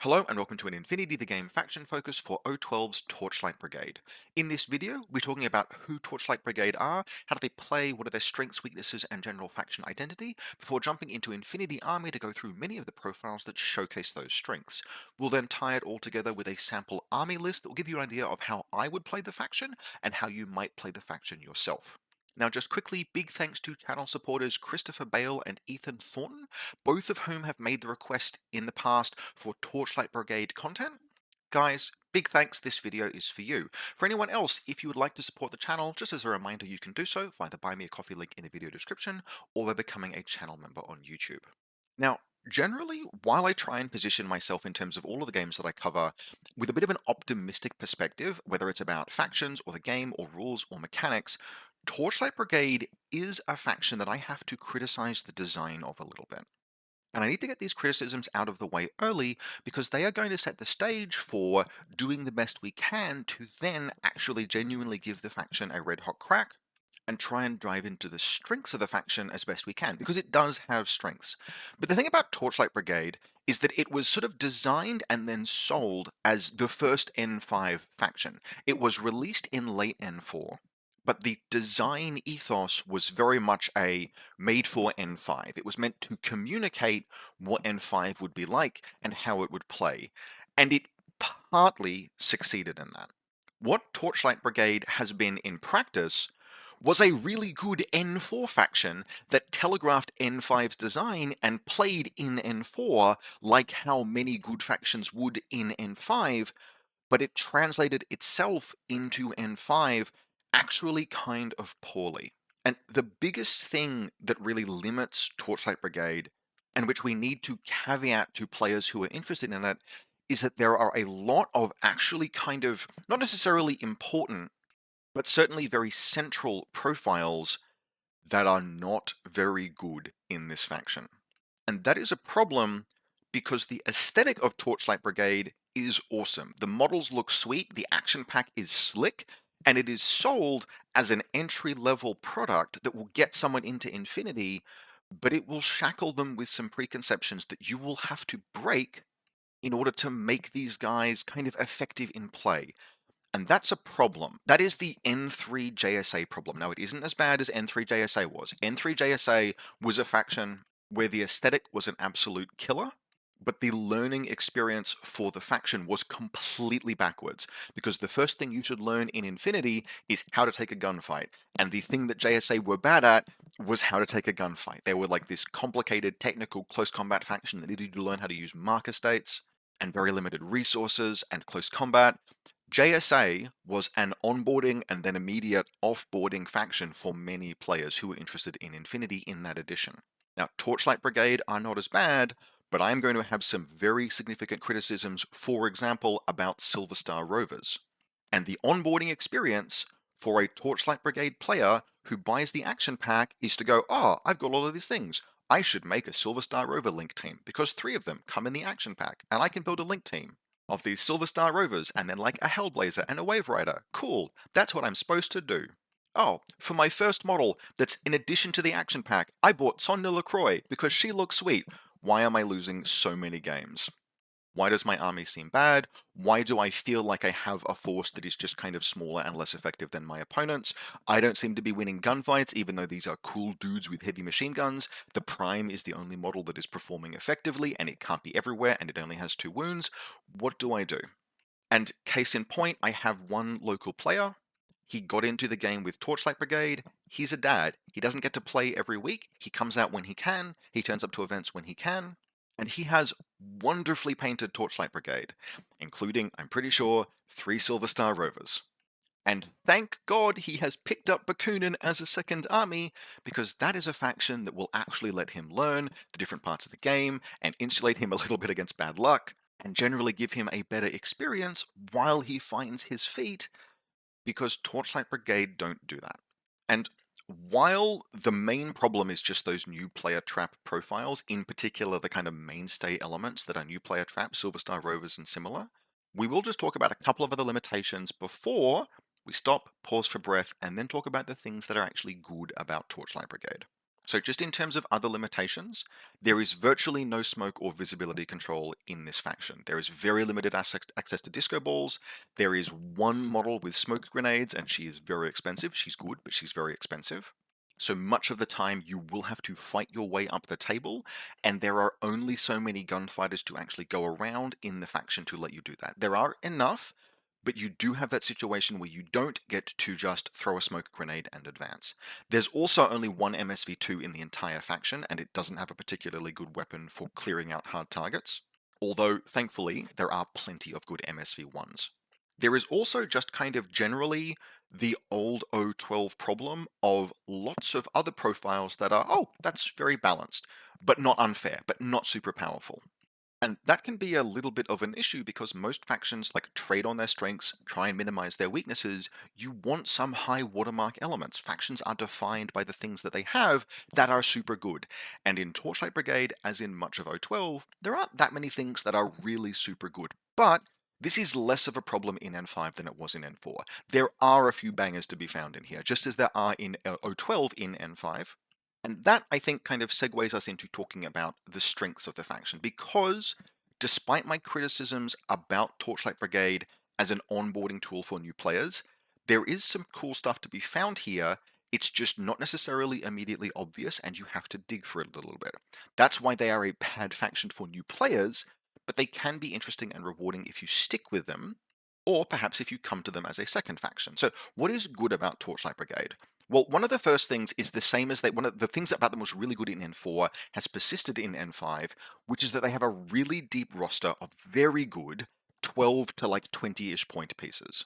Hello and welcome to an Infinity the Game faction focus for O12's Torchlight Brigade. In this video, we're talking about who Torchlight Brigade are, how do they play, what are their strengths, weaknesses, and general faction identity, before jumping into Infinity Army to go through many of the profiles that showcase those strengths. We'll then tie it all together with a sample army list that will give you an idea of how I would play the faction and how you might play the faction yourself. Now, just quickly, big thanks to channel supporters Christopher Bale and Ethan Thornton, both of whom have made the request in the past for Torchlight Brigade content. Guys, big thanks, this video is for you. For anyone else, if you would like to support the channel, just as a reminder, you can do so via the Buy Me a Coffee link in the video description or by becoming a channel member on YouTube. Now, generally, while I try and position myself in terms of all of the games that I cover with a bit of an optimistic perspective, whether it's about factions or the game or rules or mechanics, Torchlight Brigade is a faction that I have to criticize the design of a little bit. And I need to get these criticisms out of the way early because they are going to set the stage for doing the best we can to then actually genuinely give the faction a red hot crack and try and dive into the strengths of the faction as best we can, because it does have strengths. But the thing about Torchlight Brigade is that it was sort of designed and then sold as the first N5 faction. It was released in late N4, but the design ethos was very much a made for N5. It was meant to communicate what N5 would be like and how it would play. And it partly succeeded in that. What Torchlight Brigade has been in practice was a really good N4 faction that telegraphed N5's design and played in N4 like how many good factions would in N5, but it translated itself into N5 actually kind of poorly. And the biggest thing that really limits Torchlight Brigade, and which we need to caveat to players who are interested in it, is that there are a lot of actually kind of not necessarily important, but certainly very central profiles that are not very good in this faction. And that is a problem because the aesthetic of Torchlight Brigade is awesome. The models look sweet, the action pack is slick, and it is sold as an entry-level product that will get someone into Infinity, but it will shackle them with some preconceptions that you will have to break in order to make these guys kind of effective in play. And that's a problem. That is the N3 JSA problem. Now, it isn't as bad as N3 JSA was. N3 JSA was a faction where the aesthetic was an absolute killer, but the learning experience for the faction was completely backwards, because the first thing you should learn in Infinity is how to take a gunfight. And the thing that JSA were bad at was how to take a gunfight. They were like this complicated, technical, close combat faction that needed you to learn how to use marker states and very limited resources and close combat. JSA was an onboarding and then immediate offboarding faction for many players who were interested in Infinity in that edition. Now, Torchlight Brigade are not as bad, but I'm going to have some very significant criticisms, for example, about Silverstar Rovers. And the onboarding experience for a Torchlight Brigade player who buys the action pack is to go, oh, I've got all of these things. I should make a Silverstar Rover link team because 3 of them come in the action pack, and I can build a link team of these Silverstar Rovers and then like a Hellblazer and a Wave Rider. Cool, that's what I'm supposed to do. Oh, for my first model that's in addition to the action pack, I bought Sonya LaCroix because she looks sweet. Why am I losing so many games? Why does my army seem bad? Why do I feel like I have a force that is just kind of smaller and less effective than my opponents? I don't seem to be winning gunfights, even though these are cool dudes with heavy machine guns. The Prime is the only model that is performing effectively, and it can't be everywhere, and it only has 2 wounds. What do I do? And case in point, I have one local player. He got into the game with Torchlight Brigade. He's a dad. He doesn't get to play every week. He comes out when he can. He turns up to events when he can. And he has wonderfully painted Torchlight Brigade, including, I'm pretty sure, 3 Silverstar Rovers. And thank God he has picked up Bakunin as a second army, because that is a faction that will actually let him learn the different parts of the game and insulate him a little bit against bad luck, and generally give him a better experience while he finds his feet, because Torchlight Brigade don't do that. And while the main problem is just those new player trap profiles, in particular the kind of mainstay elements that are new player trap, Silverstar Rovers and similar, we will just talk about a couple of other limitations before we stop, pause for breath, and then talk about the things that are actually good about Torchlight Brigade. So just in terms of other limitations, there is virtually no smoke or visibility control in this faction. There is very limited access to disco balls. There is one model with smoke grenades, and she is very expensive. She's good, but she's very expensive. So much of the time you will have to fight your way up the table, and there are only so many gunfighters to actually go around in the faction to let you do that. There are enough, but you do have that situation where you don't get to just throw a smoke grenade and advance. There's also only one MSV2 in the entire faction, and it doesn't have a particularly good weapon for clearing out hard targets, although thankfully there are plenty of good MSV1s. There is also just kind of generally the old O12 problem of lots of other profiles that are, oh, that's very balanced, but not unfair, but not super powerful. And that can be a little bit of an issue because most factions like trade on their strengths, try and minimize their weaknesses. You want some high watermark elements. Factions are defined by the things that they have that are super good. And in Torchlight Brigade, as in much of O12, there aren't that many things that are really super good. But this is less of a problem in N5 than it was in N4. There are a few bangers to be found in here, just as there are in O12 in N5. And that, I think, kind of segues us into talking about the strengths of the faction, because despite my criticisms about Torchlight Brigade as an onboarding tool for new players, there is some cool stuff to be found here. It's just not necessarily immediately obvious, and you have to dig for it a little bit. That's why they are a bad faction for new players, but they can be interesting and rewarding if you stick with them, or perhaps if you come to them as a second faction. So what is good about Torchlight Brigade? Well, one of the first things is the same as one of the things about them was really good in N4 has persisted in N5, which is that they have a really deep roster of very good 12 to like 20-ish point pieces.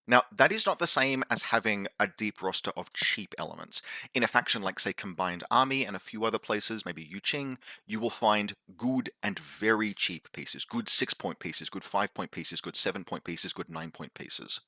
Now, that is not the same as having a deep roster of cheap elements. In a faction like, say, Combined Army and a few other places, maybe Yuqing, you will find good and very cheap pieces. Good 6-point pieces, good 5-point pieces, good 7-point pieces, good 9-point pieces.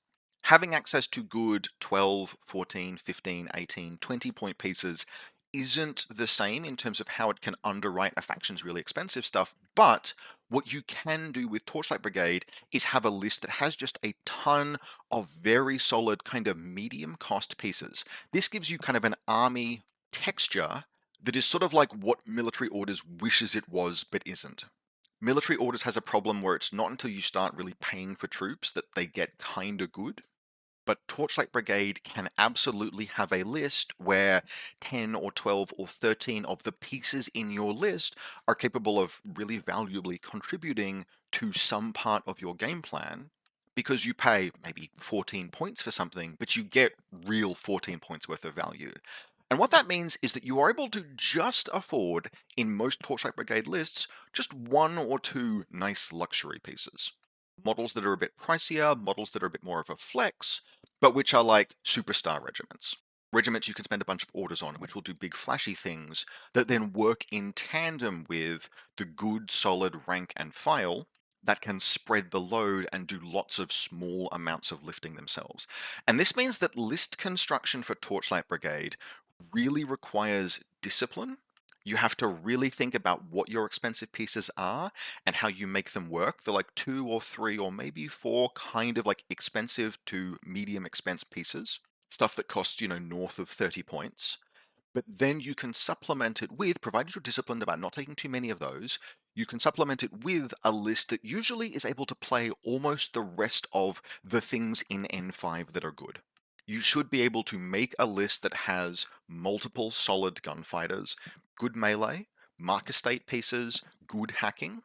Having access to good 12, 14, 15, 18, 20-point pieces isn't the same in terms of how it can underwrite a faction's really expensive stuff, but what you can do with Torchlight Brigade is have a list that has just a ton of very solid kind of medium cost pieces. This gives you kind of an army texture that is sort of like what Military Orders wishes it was but isn't. Military Orders has a problem where it's not until you start really paying for troops that they get kinda good. But Torchlight Brigade can absolutely have a list where 10 or 12 or 13 of the pieces in your list are capable of really valuably contributing to some part of your game plan, because you pay maybe 14 points for something, but you get real 14 points worth of value. And what that means is that you are able to just afford, in most Torchlight Brigade lists, just one or two nice luxury pieces. Models that are a bit pricier, models that are a bit more of a flex, but which are like superstar regiments. Regiments you can spend a bunch of orders on, which will do big flashy things that then work in tandem with the good, solid rank and file that can spread the load and do lots of small amounts of lifting themselves. And this means that list construction for Torchlight Brigade really requires discipline. You have to really think about what your expensive pieces are and how you make them work. They're like 2 or 3 or maybe 4 kind of like expensive to medium expense pieces, stuff that costs, north of 30 points. But then you can supplement it with, provided you're disciplined about not taking too many of those, you can supplement it with a list that usually is able to play almost the rest of the things in N5 that are good. You should be able to make a list that has multiple solid gunfighters, good melee, mark estate pieces, good hacking,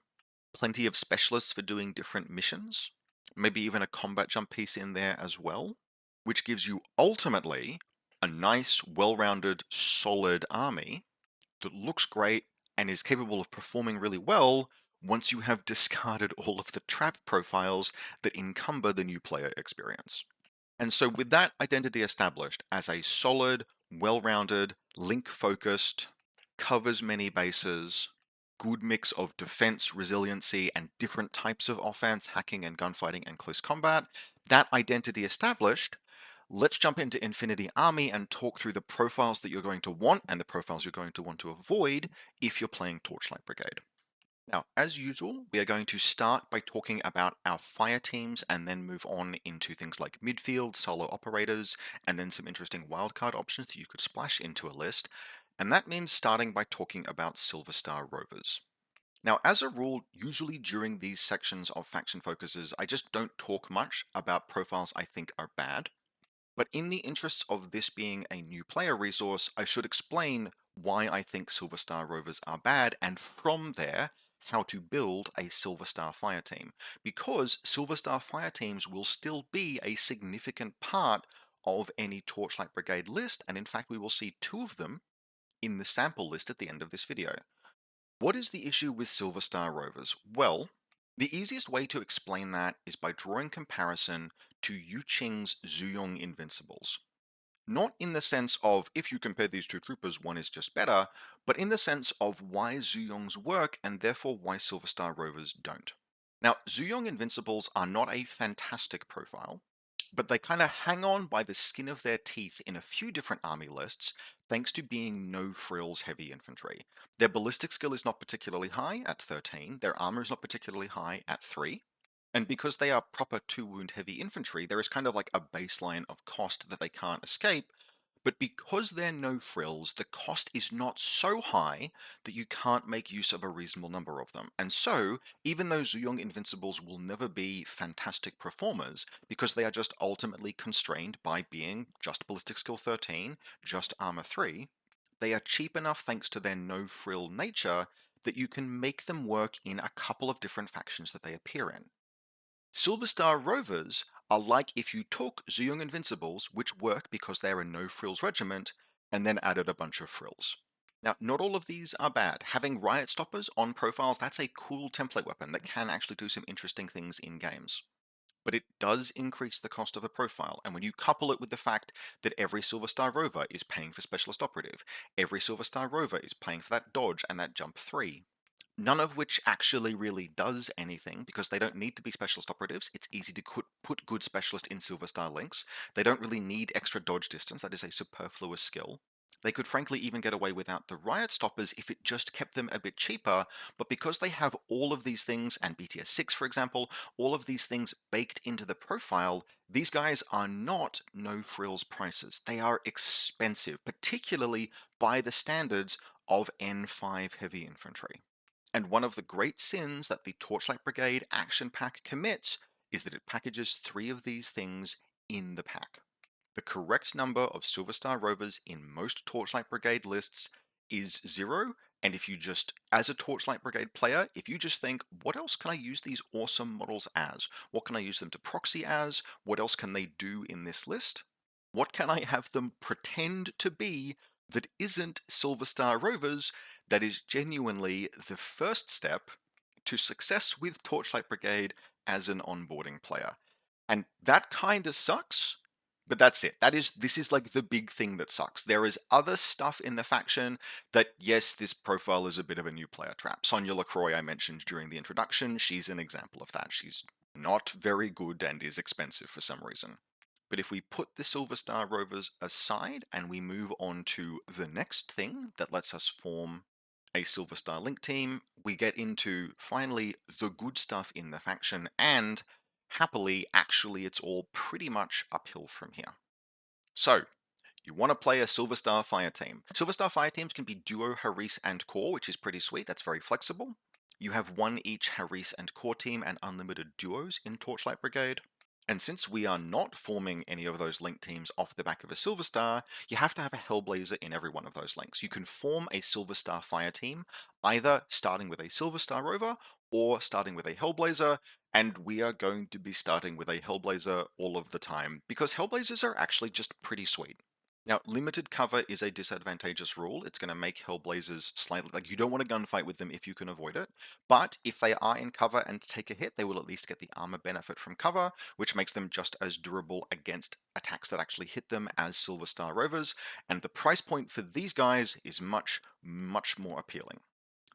plenty of specialists for doing different missions, maybe even a combat jump piece in there as well, which gives you ultimately a nice, well-rounded, solid army that looks great and is capable of performing really well once you have discarded all of the trap profiles that encumber the new player experience. And so with that identity established as a solid, well-rounded, link-focused, covers many bases, good mix of defense, resiliency, and different types of offense, hacking and gunfighting and close combat, that identity established, let's jump into Infinity Army and talk through the profiles that you're going to want and the profiles you're going to want to avoid if you're playing Torchlight Brigade. Now, as usual, we are going to start by talking about our fire teams and then move on into things like midfield, solo operators, and then some interesting wildcard options that you could splash into a list. And that means starting by talking about Silverstar Rovers. Now, as a rule, usually during these sections of faction focuses, I just don't talk much about profiles I think are bad. But in the interests of this being a new player resource, I should explain why I think Silverstar Rovers are bad, and from there, how to build a Silverstar Fireteam. Because Silverstar Fireteams will still be a significant part of any Torchlight Brigade list, and in fact we will see two of them in the sample list at the end of this video. What is the issue with Silverstar Rovers? Well, the easiest way to explain that is by drawing comparison to Yu Qing's Zuyong Invincibles. Not in the sense of if you compare these two troopers, one is just better, but in the sense of why Zuyong's work and therefore why Silverstar Rovers don't. Now, Zuyong Invincibles are not a fantastic profile, but they kind of hang on by the skin of their teeth in a few different army lists, thanks to being no frills heavy infantry. Their ballistic skill is not particularly high at 13, their armor is not particularly high at 3, and because they are proper 2-wound heavy infantry, there is kind of like a baseline of cost that they can't escape. But because they're no frills, the cost is not so high that you can't make use of a reasonable number of them. And so, even though Zuyong Invincibles will never be fantastic performers, because they are just ultimately constrained by being just Ballistic Skill 13, just Armor 3, they are cheap enough thanks to their no frill nature that you can make them work in a couple of different factions that they appear in. Silverstar Rovers are like if you took Zuyong Invincibles, which work because they're a no-frills regiment, and then added a bunch of frills. Now, not all of these are bad. Having Riot Stoppers on profiles, that's a cool template weapon that can actually do some interesting things in games. But it does increase the cost of a profile, and when you couple it with the fact that every Silverstar Rover is paying for Specialist Operative, every Silverstar Rover is paying for that dodge and that jump 3, none of which actually really does anything because they don't need to be specialist operatives. It's easy to put good specialist in Silverstar links. They don't really need extra dodge distance. That is a superfluous skill. They could frankly even get away without the riot stoppers if it just kept them a bit cheaper, but because they have all of these things, and BTS 6 for example, all of these things baked into the profile, these guys are not no frills prices. They are expensive, particularly by the standards of N5 heavy infantry. And one of the great sins that the Torchlight Brigade action pack commits is that it packages 3 of these things in the pack. The correct number of Silverstar Rovers in most Torchlight Brigade lists is 0, and if you just, as a Torchlight Brigade player, if you just think, what else can I use these awesome models as? What can I use them to proxy as? What else can they do in this list? What can I have them pretend to be that isn't Silverstar Rovers? That is genuinely the first step to success with Torchlight Brigade as an onboarding player. And that kind of sucks, but that's it. This is like the big thing that sucks. There is other stuff in the faction that, yes, this profile is a bit of a new player trap. Sonia LaCroix I mentioned during the introduction, she's an example of that. She's not very good and is expensive for some reason. But if we put the Silverstar Rovers aside and we move on to the next thing that lets us form a Silverstar Link team, we get into finally the good stuff in the faction, and happily, actually, it's all pretty much uphill from here. So, you want to play a Silverstar Fire Team. Silverstar Fire Teams can be Duo, Haris, and Core, which is pretty sweet, that's very flexible. You have one each Haris and Core team and unlimited duos in Torchlight Brigade. And since we are not forming any of those link teams off the back of a Silverstar, you have to have a Hellblazer in every one of those links. You can form a Silverstar Fire team, either starting with a Silverstar Rover or starting with a Hellblazer, and we are going to be starting with a Hellblazer all of the time, because Hellblazers are actually just pretty sweet. Now, limited cover is a disadvantageous rule. It's going to make Hellblazers slightly, like, you don't want to gunfight with them if you can avoid it. But if they are in cover and take a hit, they will at least get the armor benefit from cover, which makes them just as durable against attacks that actually hit them as Silverstar Rovers. And the price point for these guys is much, much more appealing.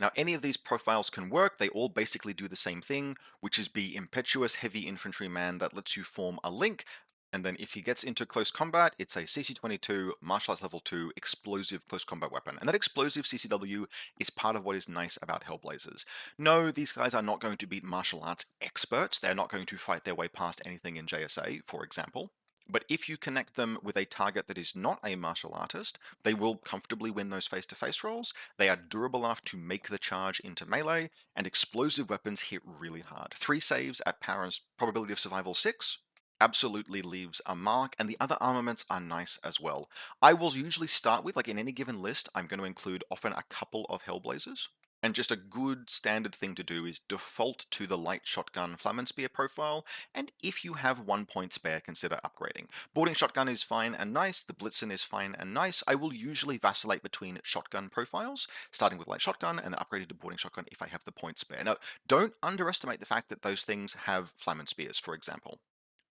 Now, any of these profiles can work. They all basically do the same thing, which is be impetuous heavy infantryman that lets you form a link. And then if he gets into close combat, it's a CC22, martial arts level 2, explosive close combat weapon. And that explosive CCW is part of what is nice about Hellblazers. No, these guys are not going to beat martial arts experts. They're not going to fight their way past anything in JSA, for example. But if you connect them with a target that is not a martial artist, they will comfortably win those face-to-face rolls. They are durable enough to make the charge into melee, and explosive weapons hit really hard. 3 saves at power's probability of survival 6 absolutely leaves a mark, and the other armaments are nice as well. I will usually start with, like in any given list, I'm going to include often a couple of Hellblazers. And just a good standard thing to do is default to the light shotgun Flammensphere profile, and if you have 1 point spare, consider upgrading. Boarding shotgun is fine and nice, the Blitzen is fine and nice. I will usually vacillate between shotgun profiles, starting with light shotgun and then upgrading to boarding shotgun if I have the point spare. Now, don't underestimate the fact that those things have Flammenspears, for example.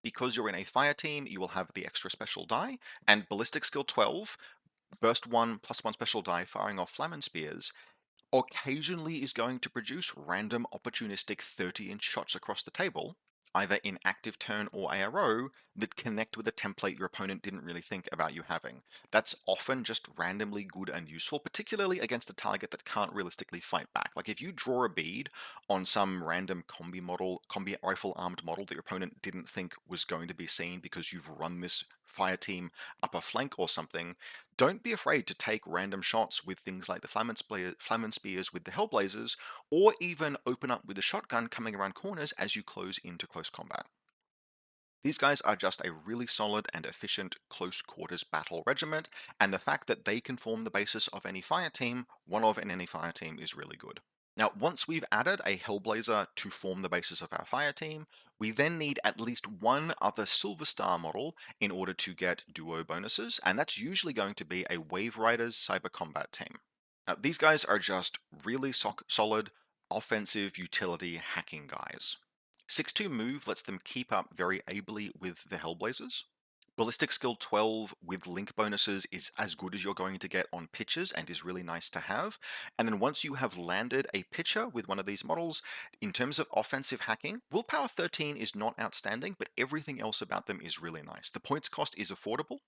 Because you're in a fire team, you will have the extra special die, and ballistic skill 12, burst 1 plus 1 special die firing off Flammenspears occasionally is going to produce random opportunistic 30-inch shots across the table, either in active turn or ARO, that connect with a template your opponent didn't really think about you having. That's often just randomly good and useful, particularly against a target that can't realistically fight back. Like if you draw a bead on some random combi rifle armed model that your opponent didn't think was going to be seen because you've run this fire team up a flank or something, don't be afraid to take random shots with things like the Flammen Spears with the Hellblazers, or even open up with a shotgun coming around corners as you close into close combat. These guys are just a really solid and efficient close quarters battle regiment, and the fact that they can form the basis of any fire team, one of in any fire team, is really good. Now, once we've added a Hellblazer to form the basis of our fire team, we then need at least one other Silverstar model in order to get duo bonuses, and that's usually going to be a Wave Riders Cyber Combat team. Now, these guys are just really solid, offensive utility hacking guys. 6-2 move lets them keep up very ably with the Hellblazers. Ballistic skill 12 with link bonuses is as good as you're going to get on pitches and is really nice to have. And then once you have landed a pitcher with one of these models, in terms of offensive hacking, willpower 13 is not outstanding, but everything else about them is really nice. The points cost is affordable.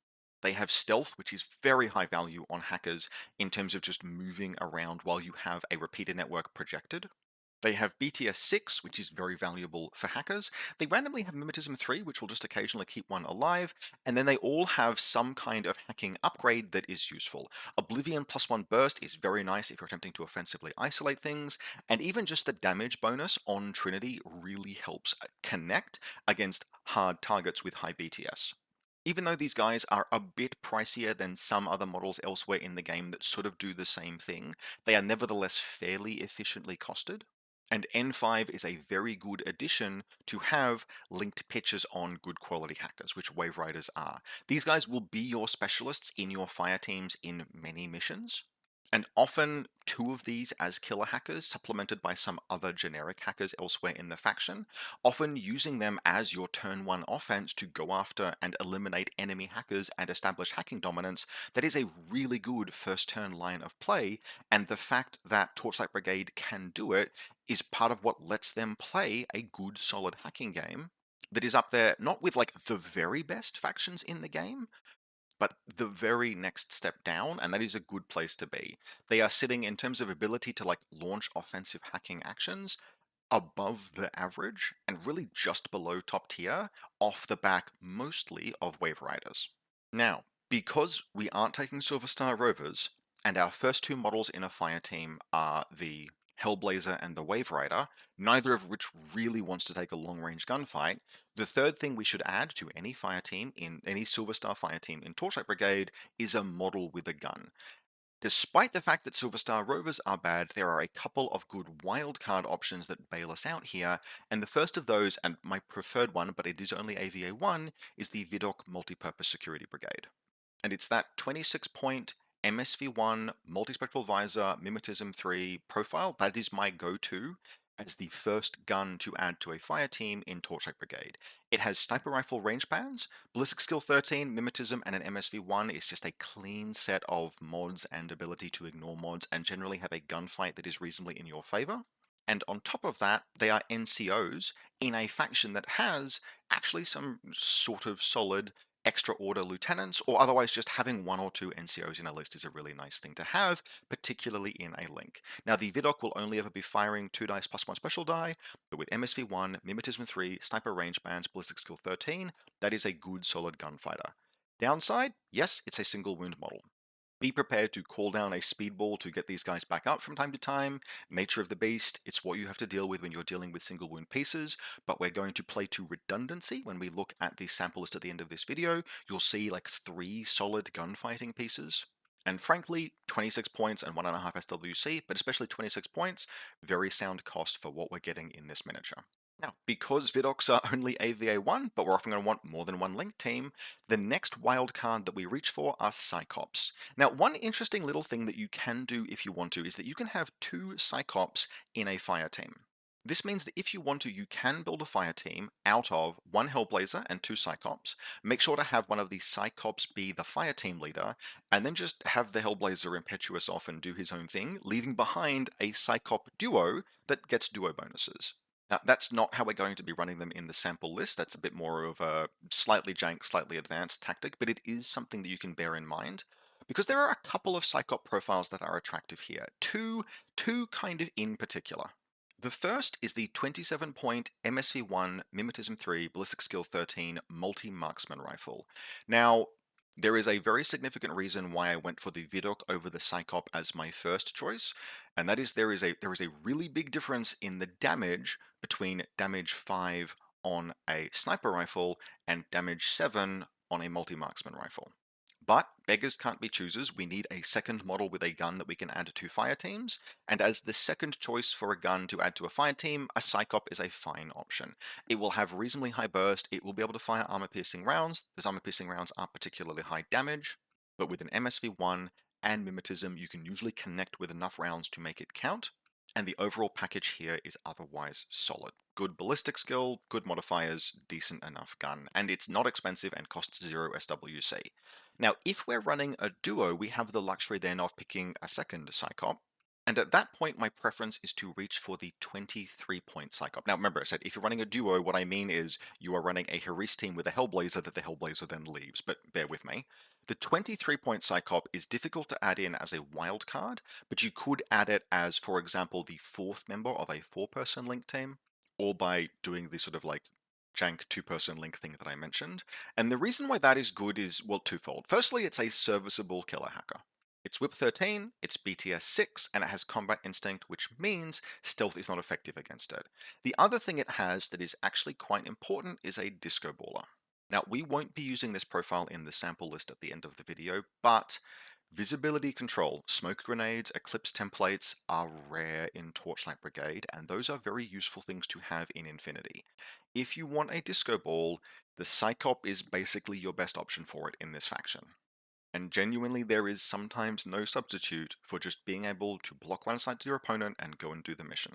They have stealth, which is very high value on hackers in terms of just moving around while you have a repeater network projected. They have BTS 6, which is very valuable for hackers. They randomly have Mimetism 3, which will just occasionally keep one alive. And then they all have some kind of hacking upgrade that is useful. Oblivion +1 burst is very nice if you're attempting to offensively isolate things. And even just the damage bonus on Trinity really helps connect against hard targets with high BTS. Even though these guys are a bit pricier than some other models elsewhere in the game that sort of do the same thing, they are nevertheless fairly efficiently costed. And N5 is a very good addition to have linked pitches on good quality hackers, which Wave Riders are. These guys will be your specialists in your fire teams in many missions. And often two of these as killer hackers, supplemented by some other generic hackers elsewhere in the faction, often using them as your turn 1 offense to go after and eliminate enemy hackers and establish hacking dominance. That is a really good first turn line of play, and the fact that Torchlight Brigade can do it is part of what lets them play a good solid hacking game that is up there, not with like the very best factions in the game, but the very next step down, and that is a good place to be. They are sitting in terms of ability to like launch offensive hacking actions above the average and really just below top tier off the back mostly of Wave Riders. Now, because we aren't taking Silverstar Rovers, and our first two models in a fire team are the Hellblazer and the Wave Rider, neither of which really wants to take a long-range gunfight, the third thing we should add to any fire team, in any Silverstar fire team in Torchlight Brigade, is a model with a gun. Despite the fact that Silverstar Rovers are bad, there are a couple of good wildcard options that bail us out here, and the first of those, and my preferred one, but it is only AVA1, is the Vidok Multipurpose Security Brigade. And it's that 26-point MSV1 multispectral visor mimetism 3 profile that is my go-to as the first gun to add to a fire team in Torchlight Brigade. It has sniper rifle range bands, ballistic skill 13, mimetism, and an MSV1 is just a clean set of mods and ability to ignore mods and generally have a gunfight that is reasonably in your favor. And on top of that, they are NCOs in a faction that has actually some sort of solid extra order lieutenants, or otherwise just having one or two NCOs in a list is a really nice thing to have, particularly in a link. Now, the Vidocq will only ever be firing 2 dice plus 1 special die, but with MSV1, Mimetism 3, Sniper range bands, Ballistic skill 13, that is a good solid gunfighter. Downside, yes, it's a single wound model. Be prepared to call down a speedball to get these guys back up from time to time. Nature of the beast, it's what you have to deal with when you're dealing with single wound pieces, but we're going to play to redundancy. When we look at the sample list at the end of this video, you'll see like 3 solid gunfighting pieces. And frankly, 26 points and 1.5 SWC, but especially 26 points, very sound cost for what we're getting in this miniature. Now, because Vidocqs are only AVA1, but we're often going to want more than one link team, the next wild card that we reach for are Psychops. Now, one interesting little thing that you can do if you want to is that you can have 2 Psychops in a fire team. This means that if you want to, you can build a fire team out of 1 Hellblazer and 2 Psychops. Make sure to have one of the Psychops be the fire team leader, and then just have the Hellblazer impetuous off and do his own thing, leaving behind a Psychop duo that gets duo bonuses. Now, that's not how we're going to be running them in the sample list. That's a bit more of a slightly jank, slightly advanced tactic, but it is something that you can bear in mind because there are a couple of Psychop profiles that are attractive here. Two kind of in particular. The first is the 27-point MSV1 Mimetism 3 Ballistic Skill 13 Multi-Marksman Rifle. Now, there is a very significant reason why I went for the Vidocq over the Psychop as my first choice, and that is there is a really big difference in the damage between damage 5 on a sniper rifle and damage 7 on a multi-marksman rifle. But beggars can't be choosers. We need a second model with a gun that we can add to fire teams, and as the second choice for a gun to add to a fire team, a Psychop is a fine option. It will have reasonably high burst, it will be able to fire armor-piercing rounds. Those armor-piercing rounds aren't particularly high damage, but with an MSV1 and Mimetism, you can usually connect with enough rounds to make it count, and the overall package here is otherwise solid. Good ballistic skill, good modifiers, decent enough gun, and it's not expensive and costs 0 SWC. Now, if we're running a duo, we have the luxury then of picking a second Psychop, and at that point, my preference is to reach for the 23-point Psychop. Now, remember, I said if you're running a duo, what I mean is you are running a Haris team with a Hellblazer that the Hellblazer then leaves, but bear with me. The 23-point Psychop is difficult to add in as a wild card, but you could add it as, for example, the 4th member of a 4-person link team, or by doing the sort of like jank 2-person link thing that I mentioned. And the reason why that is good is, well, twofold. Firstly, it's a serviceable killer hacker. It's Whip 13, it's BTS 6, and it has Combat Instinct, which means stealth is not effective against it. The other thing it has that is actually quite important is a Disco Baller. Now, we won't be using this profile in the sample list at the end of the video, but visibility control, smoke grenades, eclipse templates are rare in Torchlight Brigade, and those are very useful things to have in Infinity. If you want a disco ball, the Psychop is basically your best option for it in this faction. And genuinely, there is sometimes no substitute for just being able to block line of sight to your opponent and go and do the mission.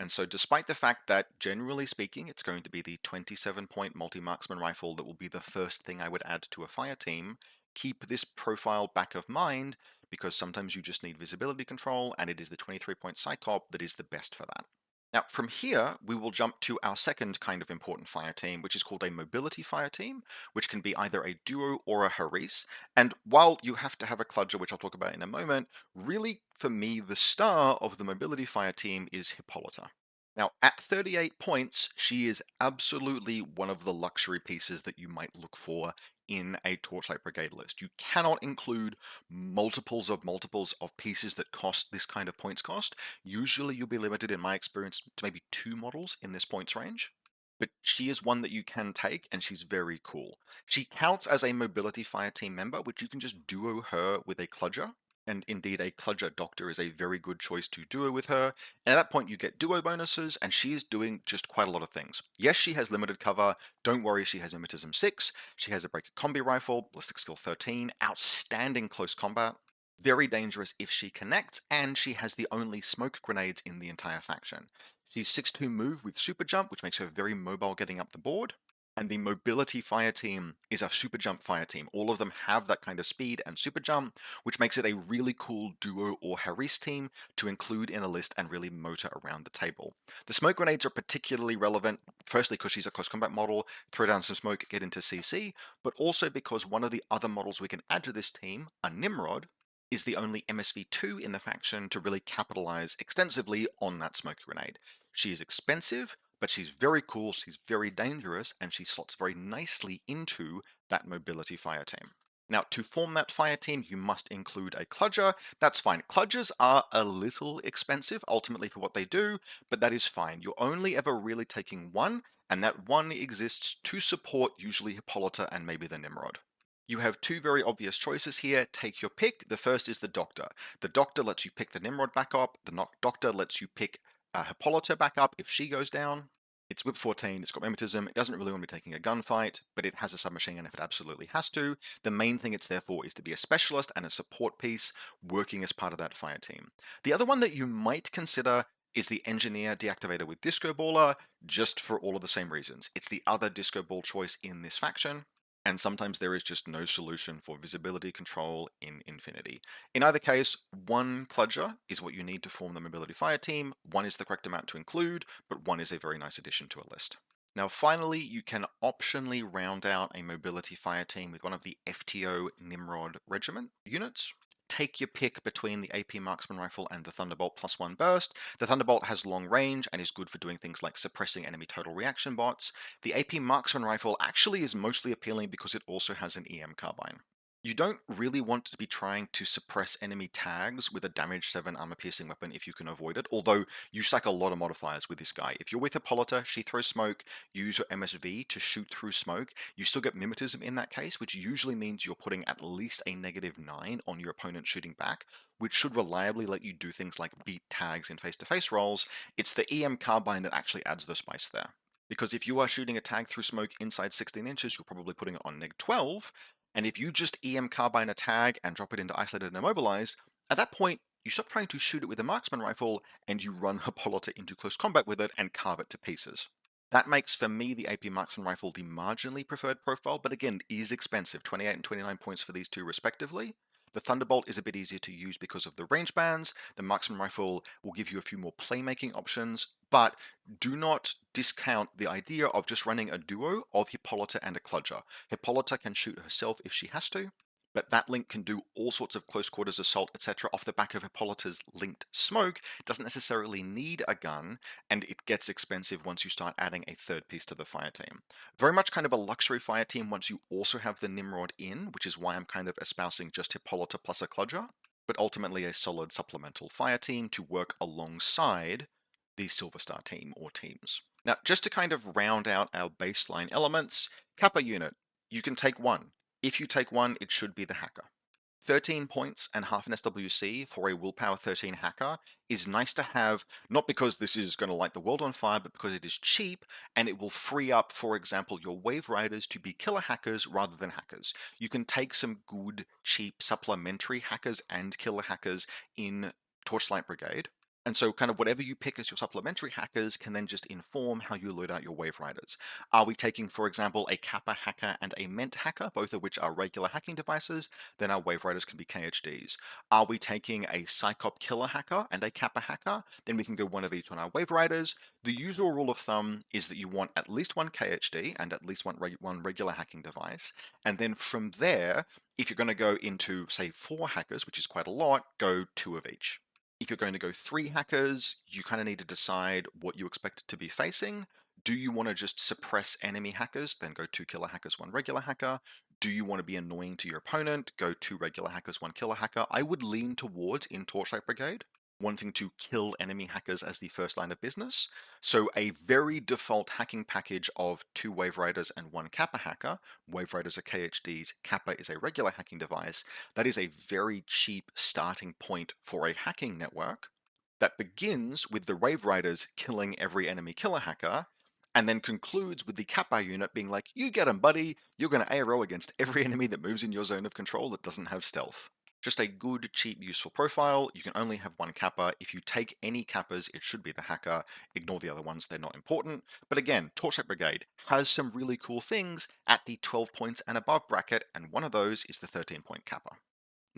And so despite the fact that, generally speaking, it's going to be the 27-point multi-marksman rifle that will be the first thing I would add to a fire team, keep this profile back of mind, because sometimes you just need visibility control, and it is the 23-point Psychop that is the best for that. Now, from here, we will jump to our second kind of important fire team, which is called a mobility fire team, which can be either a duo or a Haris. And while you have to have a Kludger, which I'll talk about in a moment, really, for me, the star of the mobility fire team is Hippolyta. Now, at 38 points, she is absolutely one of the luxury pieces that you might look for in a Torchlight Brigade list. You cannot include multiples of pieces that cost this kind of points cost. Usually you'll be limited, in my experience, to maybe 2 models in this points range. But she is one that you can take, and she's very cool. She counts as a mobility fire team member, which you can just duo her with a Kludger. And indeed, a Kludger Doctor is a very good choice to duo with her. And at that point, you get duo bonuses, and she is doing just quite a lot of things. Yes, she has limited cover. Don't worry, she has Mimetism 6. She has a Breaker Combi Rifle, Ballistic Skill 13, outstanding close combat. Very dangerous if she connects, and she has the only smoke grenades in the entire faction. She's 6'2" move with super jump, which makes her very mobile getting up the board. And the mobility fire team is a super jump fire team. All of them have that kind of speed and super jump, which makes it a really cool duo or Haris team to include in a list and really motor around the table. The smoke grenades are particularly relevant, firstly because she's a close combat model, throw down some smoke, get into CC, but also because one of the other models we can add to this team, a Nimrod, is the only MSV2 in the faction to really capitalize extensively on that smoke grenade. She is expensive, but she's very cool, she's very dangerous, and she slots very nicely into that mobility fire team. Now, to form that fire team, you must include a Kludger. That's fine. Kludgers are a little expensive, ultimately, for what they do, but that is fine. You're only ever really taking one, and that one exists to support usually Hippolyta and maybe the Nimrod. You have two very obvious choices here. Take your pick. The first is the Doctor. The Doctor lets you pick the Nimrod back up. The Doctor lets you pick Hippolyta back up if she goes down. It's Whip 14, it's got mimetism, it doesn't really want to be taking a gunfight, but it has a submachine gun if it absolutely has to. The main thing it's there for is to be a specialist and a support piece working as part of that fire team. The other one that you might consider is the Engineer Deactivator with Disco Baller, just for all of the same reasons. It's the other Disco Ball choice in this faction, and sometimes there is just no solution for visibility control in Infinity. In either case, one Kludger is what you need to form the Mobility Fire team, one is the correct amount to include, but one is a very nice addition to a list. Now finally, you can optionally round out a Mobility Fire team with one of the FTO Nimrod Regiment units. Take your pick between the AP Marksman Rifle and the Thunderbolt +1 burst. The Thunderbolt has long range and is good for doing things like suppressing enemy total reaction bots. The AP Marksman Rifle actually is mostly appealing because it also has an EM carbine. You don't really want to be trying to suppress enemy tags with a damage 7 armor-piercing weapon if you can avoid it, although you stack a lot of modifiers with this guy. If you're with Hippolyta, she throws smoke, you use your MSV to shoot through smoke, you still get mimetism in that case, which usually means you're putting at least a -9 on your opponent shooting back, which should reliably let you do things like beat tags in face-to-face rolls. It's the EM carbine that actually adds the spice there. Because if you are shooting a tag through smoke inside 16 inches, you're probably putting it on -12, and if you just EM carbine a tag and drop it into isolated and immobilized, at that point, you stop trying to shoot it with a marksman rifle and you run Hippolyta into close combat with it and carve it to pieces. That makes, for me, the AP marksman rifle the marginally preferred profile, but again, is expensive, 28 and 29 points for these two respectively. The Thunderbolt is a bit easier to use because of the range bands. The marksman rifle will give you a few more playmaking options, but do not discount the idea of just running a duo of Hippolyta and a Kludger. Hippolyta can shoot herself if she has to, but that link can do all sorts of close quarters assault, etc. off the back of Hippolyta's linked smoke. It doesn't necessarily need a gun, and it gets expensive once you start adding a third piece to the fire team. Very much kind of a luxury fire team once you also have the Nimrod in, which is why I'm kind of espousing just Hippolyta plus a Kludger, but ultimately a solid supplemental fire team to work alongside the Silverstar team or teams. Now, just to kind of round out our baseline elements, Kappa unit, you can take one. If you take one, it should be the hacker. 13 points and half an SWC for a Willpower 13 hacker is nice to have, not because this is going to light the world on fire, but because it is cheap and it will free up, for example, your Wave Riders to be killer hackers rather than hackers. You can take some good, cheap, supplementary hackers and killer hackers in Torchlight Brigade. And so kind of whatever you pick as your supplementary hackers can then just inform how you load out your Wave Riders. Are we taking, for example, a Kappa hacker and a Ment hacker, both of which are regular hacking devices? Then our Wave Riders can be KHDs. Are we taking a Psychop killer hacker and a Kappa hacker? Then we can go one of each on our Wave Riders. The usual rule of thumb is that you want at least one KHD and at least one regular hacking device. And then from there, if you're going to go into, say, 4 hackers, which is quite a lot, go 2 of each. If you're going to go 3 hackers, you kind of need to decide what you expect to be facing. Do you want to just suppress enemy hackers? Then go 2 killer hackers, 1 regular hacker. Do you want to be annoying to your opponent? Go 2 regular hackers, 1 killer hacker. I would lean towards, in Torchlight Brigade, wanting to kill enemy hackers as the first line of business. So a very default hacking package of 2 Wave Riders and 1 Kappa hacker. Wave Riders are KHDs, Kappa is a regular hacking device. That is a very cheap starting point for a hacking network that begins with the Wave Riders killing every enemy killer hacker, and then concludes with the Kappa unit being like, you get 'em, buddy, you're going to ARO against every enemy that moves in your zone of control that doesn't have stealth. Just a good, cheap, useful profile. You can only have one kappa. If you take any kappas, it should be the hacker. Ignore the other ones, they're not important. But again, Torchlight Brigade has some really cool things at the 12 points and above bracket, and one of those is the 13-point kappa.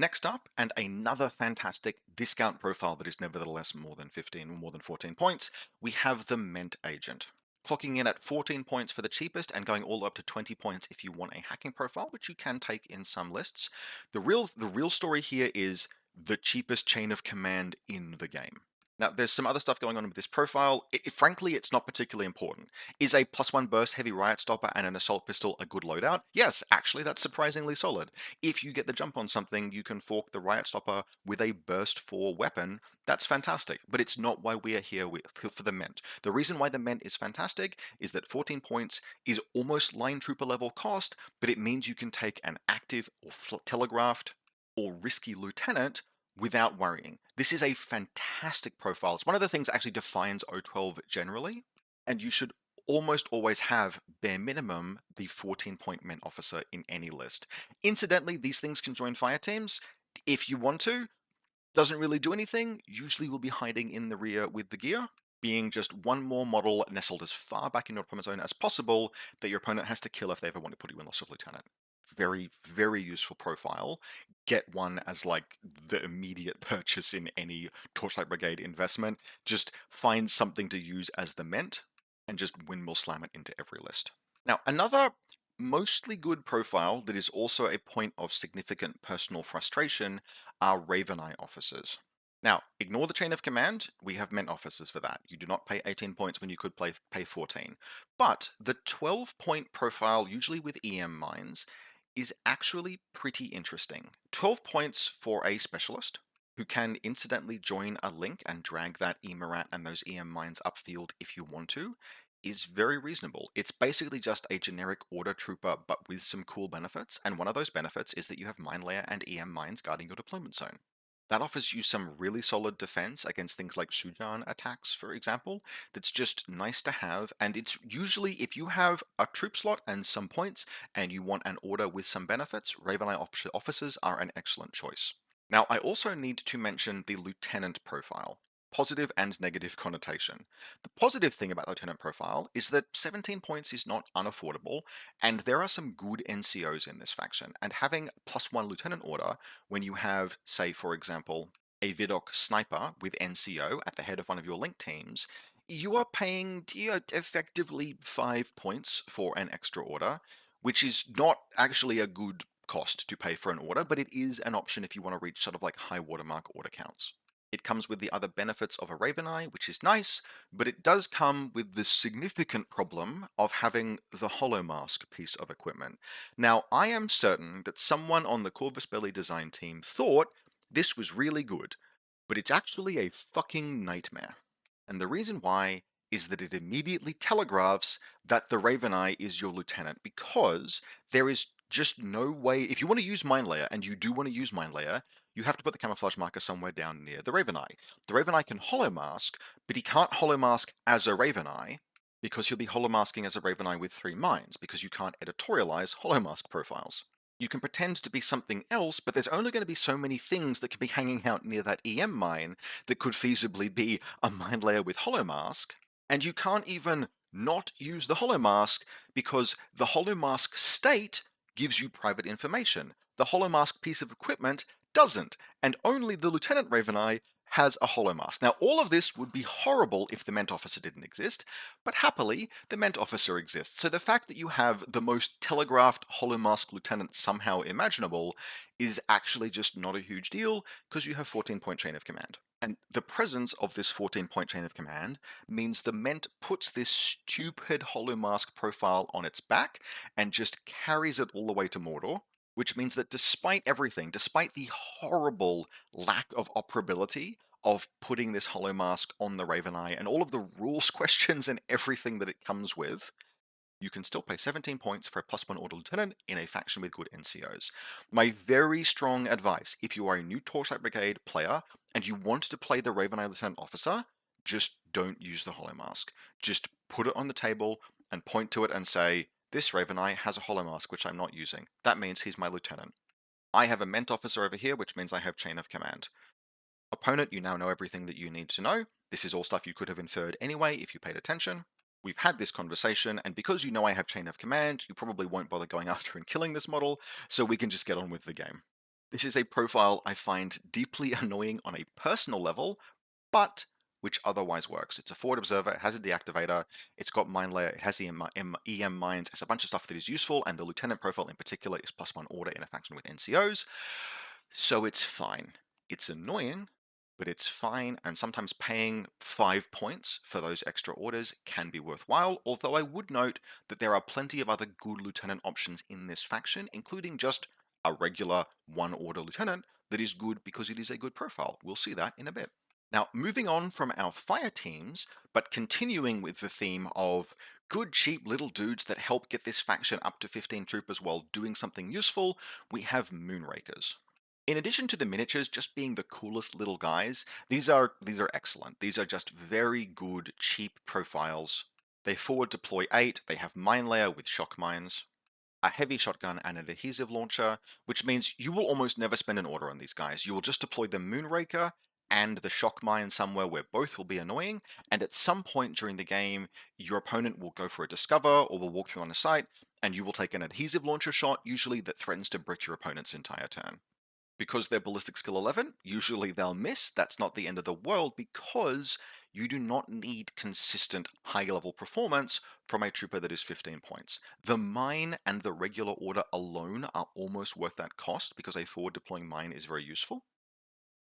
Next up, and another fantastic discount profile that is nevertheless more than 15 or more than 14 points, we have the Ment Agent. Clocking in at 14 points for the cheapest and going all up to 20 points if you want a hacking profile, which you can take in some lists. The real story here is the cheapest chain of command in the game. Now, there's some other stuff going on with this profile. Frankly, it's not particularly important. Is a +1 burst heavy riot stopper and an assault pistol a good loadout? Yes, actually, that's surprisingly solid. If you get the jump on something, you can fork the riot stopper with a burst 4 weapon. That's fantastic, but it's not why we are here for the Ment. The reason why the Ment is fantastic is that 14 points is almost line trooper level cost, but it means you can take an active or telegraphed or risky lieutenant without worrying. This is a fantastic profile. It's one of the things that actually defines O12 generally, and you should almost always have, bare minimum, the 14-point Ment officer in any list. Incidentally, these things can join fire teams if you want to. Doesn't really do anything, usually will be hiding in the rear with the gear, being just one more model nestled as far back in your opponent's zone as possible that your opponent has to kill if they ever want to put you in loss of lieutenant. Very, very useful profile. Get one as like the immediate purchase in any Torchlight Brigade investment. Just find something to use as the Ment and just windmill slam it into every list. Now, another mostly good profile that is also a point of significant personal frustration are Raven Eye officers. Now, ignore the chain of command, we have Ment officers for that. You do not pay 18 points when you could pay 14. But the 12-point profile, usually with EM mines, is actually pretty interesting. 12 points for a specialist who can incidentally join a link and drag that EMRAT and those EM mines upfield if you want to, is very reasonable. It's basically just a generic order trooper, but with some cool benefits, and one of those benefits is that you have mine layer and EM mines guarding your deployment zone. That offers you some really solid defense against things like Sujan attacks, for example. That's just nice to have, and it's usually, if you have a troop slot and some points, and you want an order with some benefits, Raven Eye officers are an excellent choice. Now, I also need to mention the Lieutenant profile. Positive and negative connotation. The positive thing about Lieutenant profile is that 17 points is not unaffordable, and there are some good NCOs in this faction, and having +1 Lieutenant order when you have, say, for example, a Vidok sniper with NCO at the head of one of your link teams, you are paying effectively 5 points for an extra order, which is not actually a good cost to pay for an order, but it is an option if you want to reach sort of like high watermark order counts. It comes with the other benefits of a Raven Eye, which is nice, but it does come with the significant problem of having the Hollow Mask piece of equipment. Now, I am certain that someone on the Corvus Belli design team thought this was really good, but it's actually a fucking nightmare. And the reason why is that it immediately telegraphs that the Raven Eye is your lieutenant, because there is just no way, if you want to use Mine Layer, and you do want to use Mine Layer, you have to put the camouflage marker somewhere down near the Raven Eye. The Raven Eye can Hollow Mask, but he can't Hollow Mask as a Raven Eye, because he'll be Hollow Masking as a Raven Eye with 3 mines, because you can't editorialize Hollow Mask profiles. You can pretend to be something else, but there's only going to be so many things that could be hanging out near that EM mine that could feasibly be a Mine Layer with Hollow Mask, and you can't even not use the Hollow Mask because the Hollow Mask state gives you private information. The Hollow Mask piece of equipment doesn't, and only the Lieutenant Raven Eye has a Hollow Mask. Now, all of this would be horrible if the Ment Officer didn't exist, but happily, the Ment Officer exists. So the fact that you have the most telegraphed Hollow Mask Lieutenant somehow imaginable is actually just not a huge deal, because you have 14-point chain of command. And the presence of this 14-point chain of command means the Ment puts this stupid Hollow Mask profile on its back and just carries it all the way to Mordor, which means that despite everything, despite the horrible lack of operability of putting this Hollow Mask on the Raven Eye and all of the rules questions and everything that it comes with, you can still pay 17 points for a +1 order lieutenant in a faction with good NCOs. My very strong advice, if you are a new Torchlight Brigade player and you want to play the Raven Eye Lieutenant Officer, just don't use the Hollow Mask. Just put it on the table and point to it and say, this Raven Eye has a Hollow Mask which I'm not using. That means he's my lieutenant. I have a ment officer over here, which means I have chain of command. Opponent, you now know everything that you need to know. This is all stuff you could have inferred anyway if you paid attention. We've had this conversation, and because you know I have chain of command, you probably won't bother going after and killing this model, so we can just get on with the game. This is a profile I find deeply annoying on a personal level, but which otherwise works. It's a forward observer, it has a deactivator, it's got mine layer, it has EM mines, it's a bunch of stuff that is useful, and the lieutenant profile in particular is +1 order in a faction with NCOs, so it's fine. It's annoying, but it's fine, and sometimes paying 5 points for those extra orders can be worthwhile, although I would note that there are plenty of other good lieutenant options in this faction, including just a regular 1-order lieutenant that is good because it is a good profile. We'll see that in a bit. Now, moving on from our fire teams, but continuing with the theme of good, cheap little dudes that help get this faction up to 15 troopers while doing something useful, we have Moonrakers. In addition to the miniatures just being the coolest little guys, these are excellent. These are just very good, cheap profiles. They forward deploy 8, they have mine layer with shock mines, a heavy shotgun and an adhesive launcher, which means you will almost never spend an order on these guys. You will just deploy the Moonraker and the shock mine somewhere where both will be annoying, and at some point during the game, your opponent will go for a discover or will walk through on a site, and you will take an adhesive launcher shot, usually that threatens to brick your opponent's entire turn. Because they're ballistic skill 11, usually they'll miss. That's not the end of the world because you do not need consistent high level performance from a trooper that is 15 points. The mine and the regular order alone are almost worth that cost because a forward deploying mine is very useful.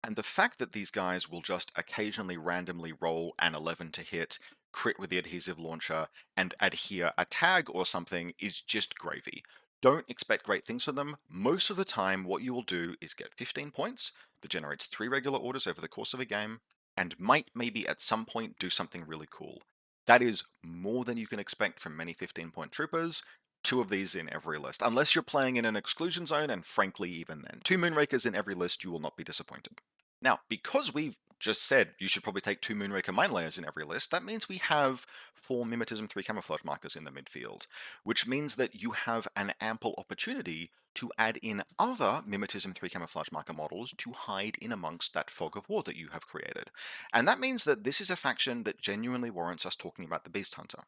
And the fact that these guys will just occasionally randomly roll an 11 to hit, crit with the adhesive launcher, and adhere a tag or something is just gravy. Don't expect great things from them. Most of the time, what you will do is get 15 points that generates 3 regular orders over the course of a game, and might maybe at some point do something really cool. That is more than you can expect from many 15-point troopers. 2 of these in every list, unless you're playing in an exclusion zone, and frankly, even then. 2 Moonrakers in every list, you will not be disappointed. Now, because we've just said you should probably take 2 Moonraker mine layers in every list, that means we have 4 Mimetism 3 camouflage markers in the midfield, which means that you have an ample opportunity to add in other Mimetism 3 camouflage marker models to hide in amongst that fog of war that you have created. And that means that this is a faction that genuinely warrants us talking about the Beast Hunter.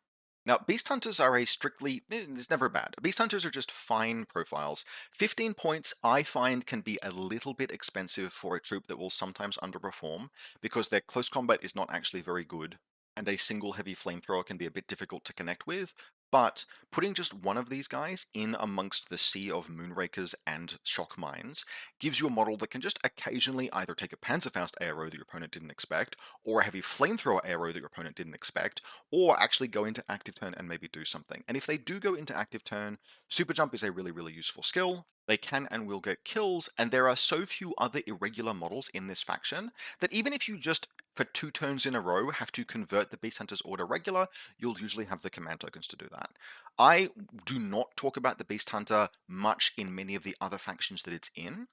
Now, Beast Hunters are it's never bad. Beast Hunters are just fine profiles. 15 points, I find, can be a little bit expensive for a troop that will sometimes underperform, because their close combat is not actually very good, and a single heavy flamethrower can be a bit difficult to connect with. But putting just one of these guys in amongst the sea of Moonrakers and Shock Mines gives you a model that can just occasionally either take a Panzerfaust arrow that your opponent didn't expect, or a heavy flamethrower arrow that your opponent didn't expect, or actually go into active turn and maybe do something. And if they do go into active turn, Super Jump is a really, really useful skill. They can and will get kills, and there are so few other irregular models in this faction that even if you just, for 2 turns in a row, have to convert the Beast Hunter's order regular, you'll usually have the command tokens to do that. I do not talk about the Beast Hunter much in many of the other factions that it's in,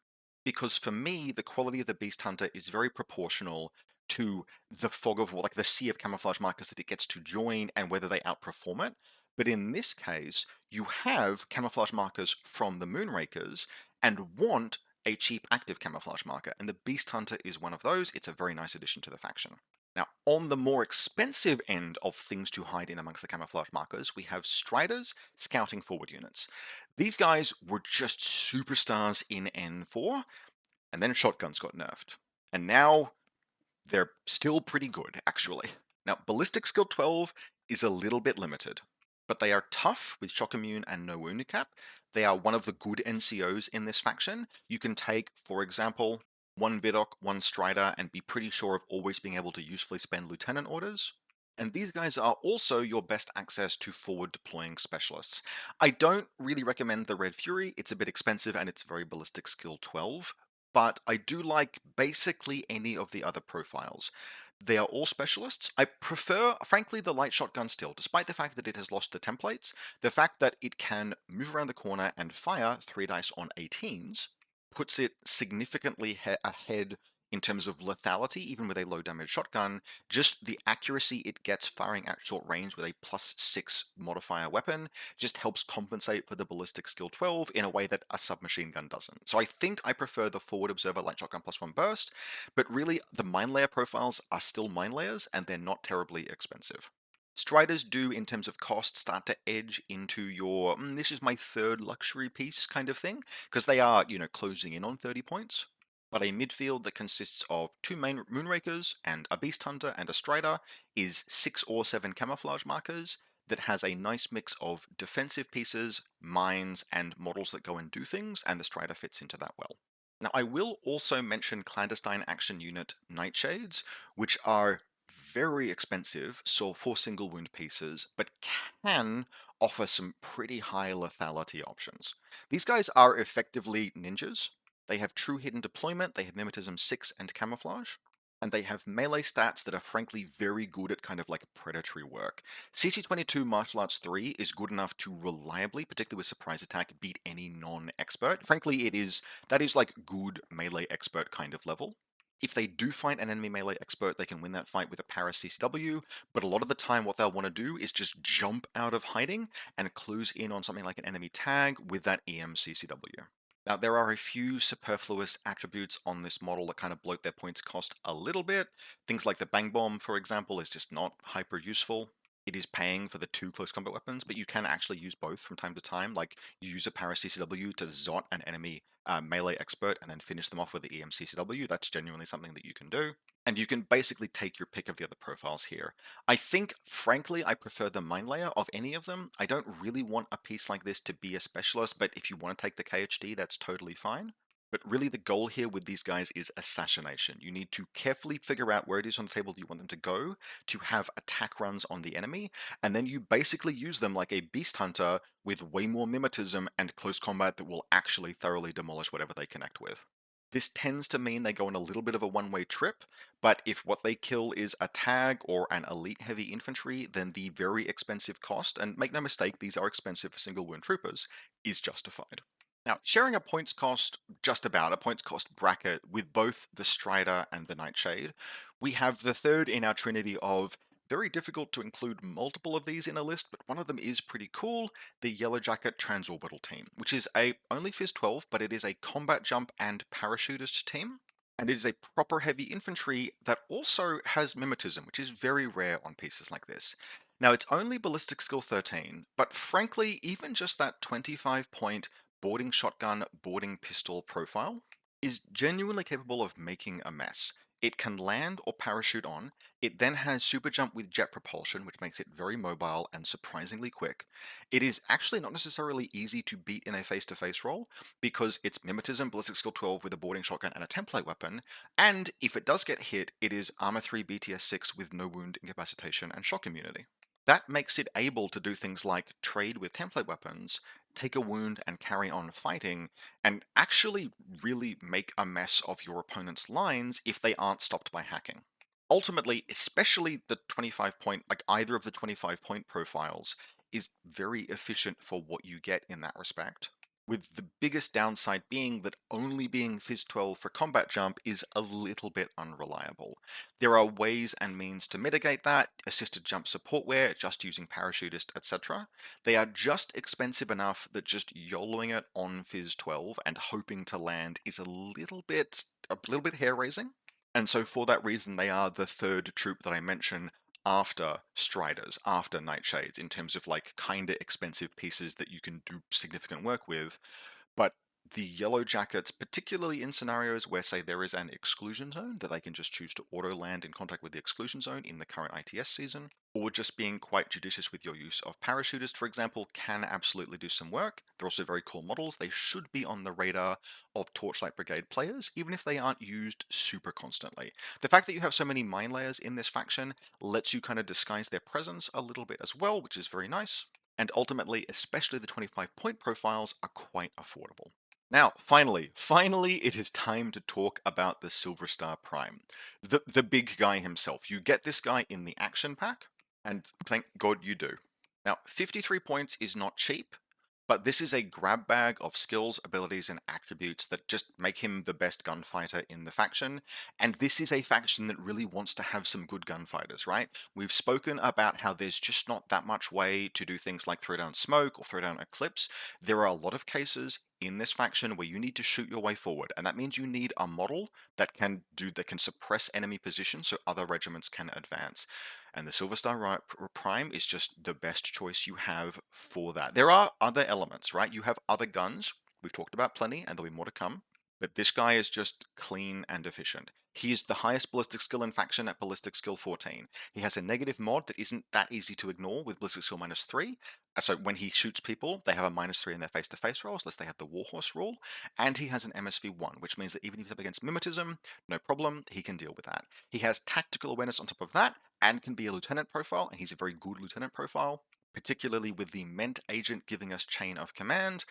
because for me, the quality of the Beast Hunter is very proportional to the fog of war, like the sea of camouflage markers that it gets to join and whether they outperform it. But in this case, you have camouflage markers from the Moonrakers and want a cheap active camouflage marker, and the Beast Hunter is one of those. It's a very nice addition to the faction. Now, on the more expensive end of things to hide in amongst the camouflage markers, we have Striders, scouting forward units. These guys were just superstars in N4, and then shotguns got nerfed. And now they're still pretty good, actually. Now, ballistic skill 12 is a little bit limited, but they are tough with shock immune and no wounded cap. They are one of the good NCOs in this faction. You can take, for example, 1 Vidok, 1 Strider, and be pretty sure of always being able to usefully spend lieutenant orders. And these guys are also your best access to forward deploying specialists. I don't really recommend the Red Fury. It's a bit expensive and it's very ballistic skill 12, but I do like basically any of the other profiles. They are all specialists. I prefer, frankly, the light shotgun still, despite the fact that it has lost the templates. The fact that it can move around the corner and fire 3 dice on 18s puts it significantly ahead in terms of lethality, even with a low damage shotgun, just the accuracy it gets firing at short range with a +6 modifier weapon just helps compensate for the ballistic skill 12 in a way that a submachine gun doesn't. So I think I prefer the forward observer light shotgun +1 burst, but really the mine layer profiles are still mine layers and they're not terribly expensive. Striders do, in terms of cost, start to edge into your this is my third luxury piece kind of thing, because they are, closing in on 30 points. But a midfield that consists of two main Moonrakers and a Beast Hunter and a Strider is 6 or 7 camouflage markers that has a nice mix of defensive pieces, mines, and models that go and do things, and the Strider fits into that well. Now, I will also mention Clandestine Action Unit Nightshades, which are very expensive, so for single wound pieces, but can offer some pretty high lethality options. These guys are effectively ninjas. They have true hidden deployment, they have mimetism 6 and camouflage, and they have melee stats that are frankly very good at kind of like predatory work. CC22 Martial Arts 3 is good enough to reliably, particularly with surprise attack, beat any non-expert. Frankly, that is like good melee expert kind of level. If they do fight an enemy melee expert, they can win that fight with a para CCW, but a lot of the time what they'll want to do is just jump out of hiding and close in on something like an enemy tag with that EM CCW. Now, there are a few superfluous attributes on this model that kind of bloat their points cost a little bit. Things like the Bang Bomb, for example, is just not hyper useful. It is paying for the two close combat weapons, but you can actually use both from time to time. Like, you use a para CCW to zot an enemy melee expert and then finish them off with the EM CCW. That's genuinely something that you can do. And you can basically take your pick of the other profiles here. I think, frankly, I prefer the mine layer of any of them. I don't really want a piece like this to be a specialist, but if you want to take the KHD, that's totally fine. But really the goal here with these guys is assassination. You need to carefully figure out where it is on the table you want them to go to have attack runs on the enemy, and then you basically use them like a beast hunter with way more mimetism and close combat that will actually thoroughly demolish whatever they connect with. This tends to mean they go on a little bit of a one-way trip, but if what they kill is a tag or an elite heavy infantry, then the very expensive cost, and make no mistake, these are expensive for single wound troopers, is justified. Now, sharing a points cost, just about a points cost bracket with both the Strider and the Nightshade, we have the third in our trinity of very difficult to include multiple of these in a list, but one of them is pretty cool, the Yellow Jacket Transorbital team, which is a only Phys 12, but it is a combat jump and parachutist team. And it is a proper heavy infantry that also has mimetism, which is very rare on pieces like this. Now, it's only ballistic skill 13, but frankly, even just that 25 point boarding shotgun, boarding pistol profile is genuinely capable of making a mess. It can land or parachute on. It then has super jump with jet propulsion, which makes it very mobile and surprisingly quick. It is actually not necessarily easy to beat in a face-to-face role because it's mimetism, ballistic skill 12 with a boarding shotgun and a template weapon. And if it does get hit, it is armor 3 BTS 6 with no wound, incapacitation, and shock immunity. That makes it able to do things like trade with template weapons, take a wound and carry on fighting, and actually really make a mess of your opponent's lines if they aren't stopped by hacking. Ultimately, especially the 25 point, like either of the 25 point profiles, is very efficient for what you get in that respect. With the biggest downside being that only being Phys 12 for combat jump is a little bit unreliable. There are ways and means to mitigate that, assisted jump supportware, just using parachutist, etc. They are just expensive enough that just YOLOing it on Phys 12 and hoping to land is a little bit hair-raising. And so for that reason, they are the third troop that I mention after Striders, after Nightshades, in terms of like kinda expensive pieces that you can do significant work with. But the Yellow Jackets, particularly in scenarios where, say, there is an exclusion zone that they can just choose to auto land in contact with the exclusion zone in the current ITS season, or just being quite judicious with your use of Parachutist, for example, can absolutely do some work. They're also very cool models. They should be on the radar of Torchlight Brigade players, even if they aren't used super constantly. The fact that you have so many mine layers in this faction lets you kind of disguise their presence a little bit as well, which is very nice. And ultimately, especially the 25 point profiles are quite affordable. Now, finally, it is time to talk about the Silverstar Prime. The big guy himself. You get this guy in the action pack, and thank God you do. Now, 53 points is not cheap, But this is a grab bag of skills, abilities, and attributes that just make him the best gunfighter in the faction. And this is a faction that really wants to have some good gunfighters, right? We've spoken about how there's just not that much way to do things like throw down smoke or throw down eclipse. There are a lot of cases in this faction where you need to shoot your way forward, and that means you need a model that can suppress enemy position so other regiments can advance. And the Silverstar Prime is just the best choice you have for that. There are other elements, right? You have other guns. We've talked about plenty, and there'll be more to come. But this guy is just clean and efficient. He is the highest ballistic skill in faction at ballistic skill 14. He has a negative mod that isn't that easy to ignore with ballistic skill -3. So when he shoots people, they have a -3 in their face-to-face rolls, unless they have the Warhorse rule. And he has an MSV1, which means that even if he's up against mimetism, no problem, he can deal with that. He has tactical awareness on top of that, and can be a lieutenant profile, and he's a very good lieutenant profile, particularly with the Ment agent giving us chain of command.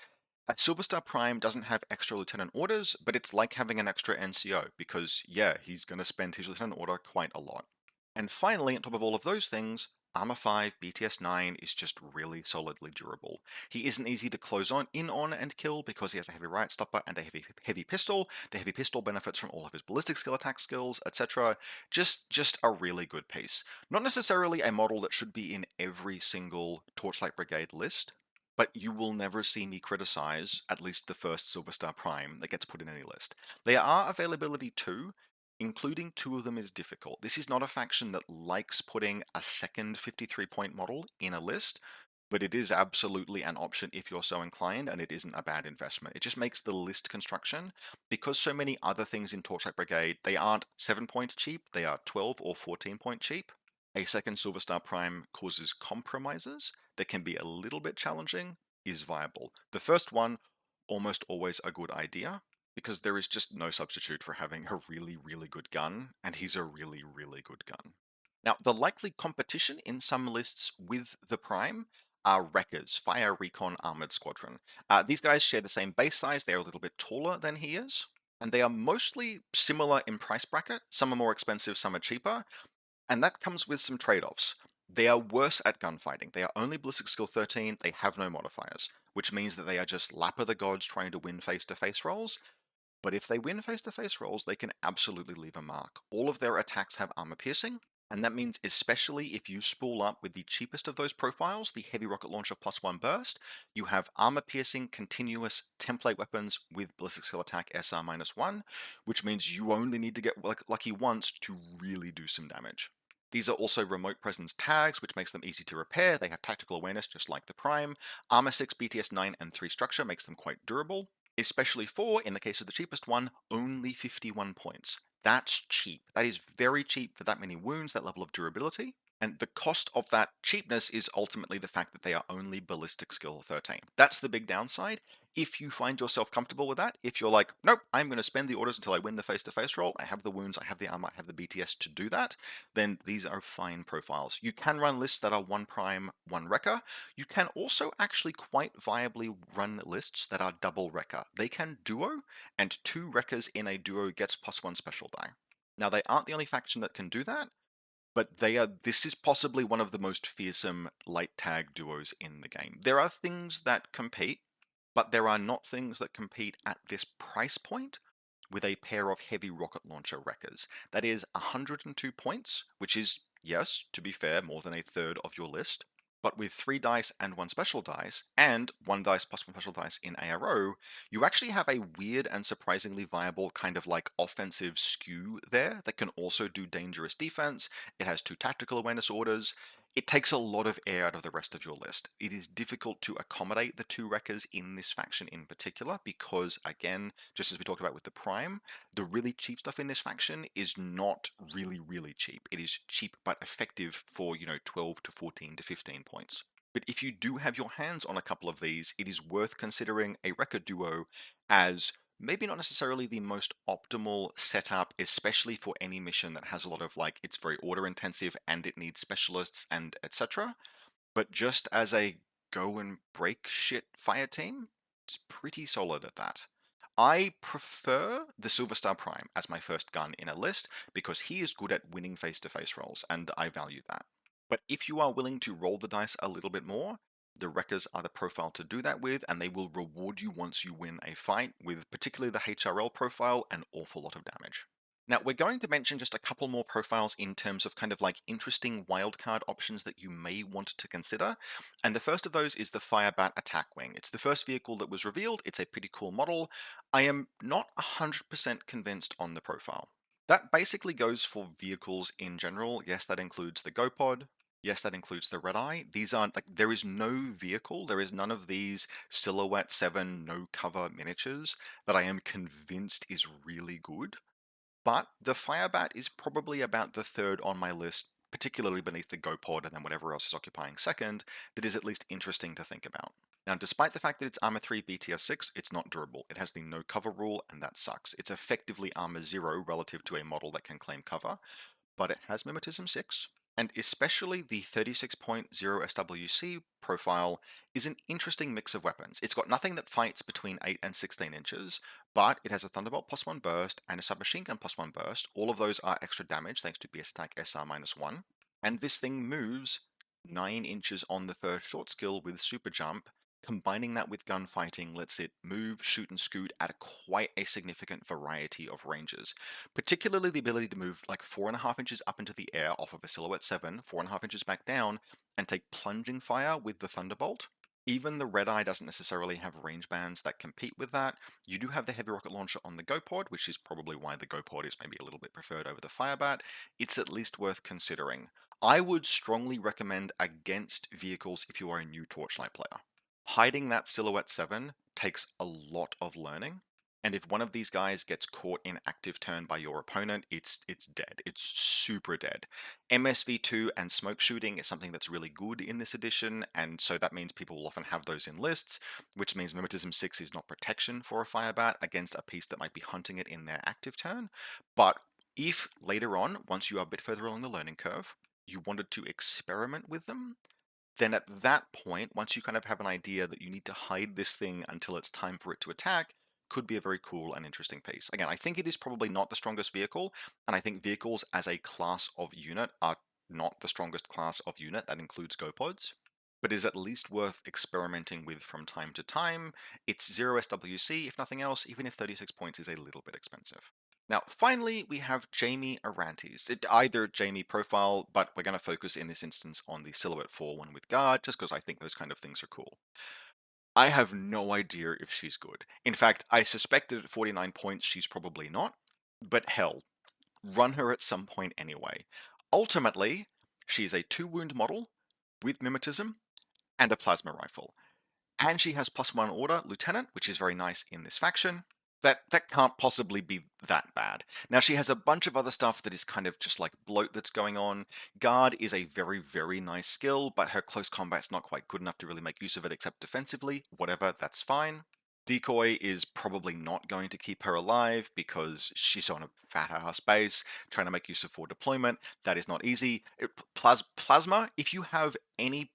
At Silverstar Prime doesn't have extra lieutenant orders, but it's like having an extra NCO, because yeah, he's going to spend his lieutenant order quite a lot. And finally, on top of all of those things, Armor 5 BTS 9 is just really solidly durable. He isn't easy to close in on and kill because he has a heavy riot stopper and a heavy pistol. The heavy pistol benefits from all of his ballistic skill attack skills, etc. Just a really good piece. Not necessarily a model that should be in every single Torchlight Brigade list, but you will never see me criticize at least the first Silverstar Prime that gets put in any list. There are availability too, including two of them is difficult. This is not a faction that likes putting a second 53-point model in a list, but it is absolutely an option if you're so inclined, and it isn't a bad investment. It just makes the list construction, because so many other things in Torchlight Brigade, they aren't 7-point cheap, they are 12 or 14-point cheap. A second Silverstar Prime causes compromises that can be a little bit challenging, is viable. The first one, almost always a good idea, because there is just no substitute for having a really, really good gun, and he's a really, really good gun. Now, the likely competition in some lists with the Prime are Wreckers, Fire Recon Armored Squadron. These guys share the same base size, they're a little bit taller than he is, and they are mostly similar in price bracket. Some are more expensive, some are cheaper, and that comes with some trade-offs. They are worse at gunfighting. They are only ballistic skill 13, they have no modifiers, which means that they are just lap of the gods trying to win face-to-face rolls. But if they win face-to-face rolls, they can absolutely leave a mark. All of their attacks have armor piercing, and that means especially if you spool up with the cheapest of those profiles, the heavy rocket launcher +1 burst, you have armor piercing continuous template weapons with ballistic skill attack SR -1, which means you only need to get lucky once to really do some damage. These are also remote presence tags, which makes them easy to repair. They have tactical awareness just like the Prime. Armor 6, BTS 9, and 3 structure makes them quite durable. Especially for, in the case of the cheapest one, only 51 points. That's cheap. That is very cheap for that many wounds, that level of durability. And the cost of that cheapness is ultimately the fact that they are only ballistic skill 13. That's the big downside. If you find yourself comfortable with that, if you're like, nope, I'm going to spend the orders until I win the face-to-face roll, I have the wounds, I have the armor, I have the BTS to do that, then these are fine profiles. You can run lists that are 1 Prime, 1 Wrecker. You can also actually quite viably run lists that are double Wrecker. They can duo, and 2 Wreckers in a duo gets +1 special die. Now, they aren't the only faction that can do that, but this is possibly one of the most fearsome light tag duos in the game. There are things that compete, but there are not things that compete at this price point with a pair of heavy rocket launcher wreckers. That is 102 points, which is, yes, to be fair, more than a third of your list. But with 3 dice and 1 special dice, and 1 dice plus 1 special dice in ARO, you actually have a weird and surprisingly viable kind of like offensive skew there that can also do dangerous defense. It has 2 tactical awareness orders. It takes a lot of air out of the rest of your list. It is difficult to accommodate the 2 wreckers in this faction in particular because, again, just as we talked about with the Prime, the really cheap stuff in this faction is not really, really cheap. It is cheap but effective for, 12 to 14 to 15 points. But if you do have your hands on a couple of these, it is worth considering a wrecker duo as maybe not necessarily the most optimal setup, especially for any mission that has a lot of it's very order intensive and it needs specialists and etc. But just as a go and break shit fire team, it's pretty solid at that. I prefer the Silverstar Prime as my first gun in a list because he is good at winning face-to-face rolls, and I value that. But if you are willing to roll the dice a little bit more, The Wreckers are the profile to do that with, and they will reward you once you win a fight with particularly the HRL profile, an awful lot of damage. Now, we're going to mention just a couple more profiles in terms of kind of like interesting wildcard options that you may want to consider. And the first of those is the Firebat Attack Wing. It's the first vehicle that was revealed. It's a pretty cool model. I am not 100% convinced on the profile. That basically goes for vehicles in general. Yes, that includes the GoPod. Yes, that includes the Red Eye. These aren't like, there is no vehicle, there is none of these Silhouette 7 no cover miniatures that I am convinced is really good. But the Firebat is probably about the third on my list, particularly beneath the GoPod and then whatever else is occupying second, that is at least interesting to think about. Now, despite the fact that it's Armor 3 BTS 6, it's not durable. It has the no cover rule, and that sucks. It's effectively Armor 0 relative to a model that can claim cover, but it has Mimetism 6, and especially the 36.0 SWC profile is an interesting mix of weapons. It's got nothing that fights between 8 and 16 inches, but it has a Thunderbolt +1 burst and a Submachine Gun +1 burst. All of those are extra damage thanks to BS Attack SR -1. And this thing moves 9 inches on the first short skill with Super Jump. Combining that with gunfighting lets it move, shoot, and scoot at quite a significant variety of ranges. Particularly the ability to move like 4.5 inches up into the air off of a Silhouette 7, 4.5 inches back down, and take plunging fire with the Thunderbolt. Even the Red Eye doesn't necessarily have range bands that compete with that. You do have the heavy rocket launcher on the GoPod, which is probably why the GoPod is maybe a little bit preferred over the Firebat. It's at least worth considering. I would strongly recommend against vehicles if you are a new Torchlight player. Hiding that Silhouette 7 takes a lot of learning, and if one of these guys gets caught in active turn by your opponent, it's dead. It's super dead. MSV2 and smoke shooting is something that's really good in this edition, and so that means people will often have those in lists, which means Mimetism 6 is not protection for a Firebat against a piece that might be hunting it in their active turn. But if later on, once you are a bit further along the learning curve, you wanted to experiment with them, then at that point, once you kind of have an idea that you need to hide this thing until it's time for it to attack, could be a very cool and interesting piece. Again, I think it is probably not the strongest vehicle, and I think vehicles as a class of unit are not the strongest class of unit. That includes GoPods, but is at least worth experimenting with from time to time. It's 0 SWC, if nothing else, even if 36 points is a little bit expensive. Now, finally, we have Jamie Arantes. Either Jamie profile, but we're going to focus in this instance on the Silhouette 4 one with guard, just because I think those kind of things are cool. I have no idea if she's good. In fact, I suspected at 49 points she's probably not, but hell, run her at some point anyway. Ultimately, she's a 2-wound model with mimetism and a plasma rifle. And she has +1 order lieutenant, which is very nice in this faction. That can't possibly be that bad. Now, she has a bunch of other stuff that is kind of just like bloat that's going on. Guard is a very, very nice skill, but her close combat's not quite good enough to really make use of it except defensively. Whatever, that's fine. Decoy is probably not going to keep her alive because she's on a fat-ass base trying to make use of forward deployment. That is not easy. Plasma, if you have any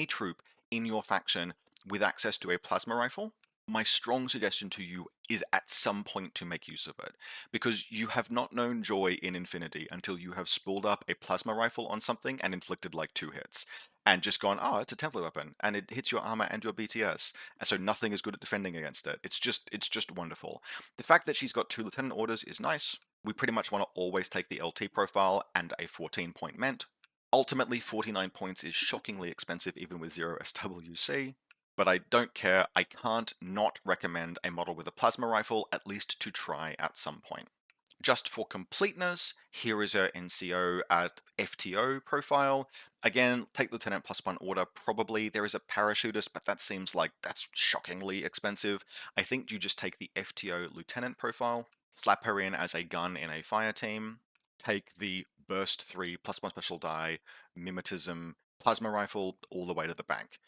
troop in your faction with access to a plasma rifle, my strong suggestion to you is at some point to make use of it, because you have not known joy in Infinity until you have spooled up a plasma rifle on something and inflicted like 2 hits. And just gone, oh, it's a template weapon, and it hits your armor and your BTS, and so nothing is good at defending against it. It's just wonderful. The fact that she's got 2 lieutenant orders is nice. We pretty much want to always take the LT profile and a 14-point ment. Ultimately, 49 points is shockingly expensive even with 0 SWC. But I don't care. I can't not recommend a model with a plasma rifle, at least to try at some point. Just for completeness, here is her NCO at FTO profile. Again, take Lieutenant +1 order, probably. There is a parachutist, but that seems like that's shockingly expensive. I think you just take the FTO Lieutenant profile, slap her in as a gun in a fire team, take the Burst 3 +1 special die, Mimetism, Plasma Rifle, all the way to the bank.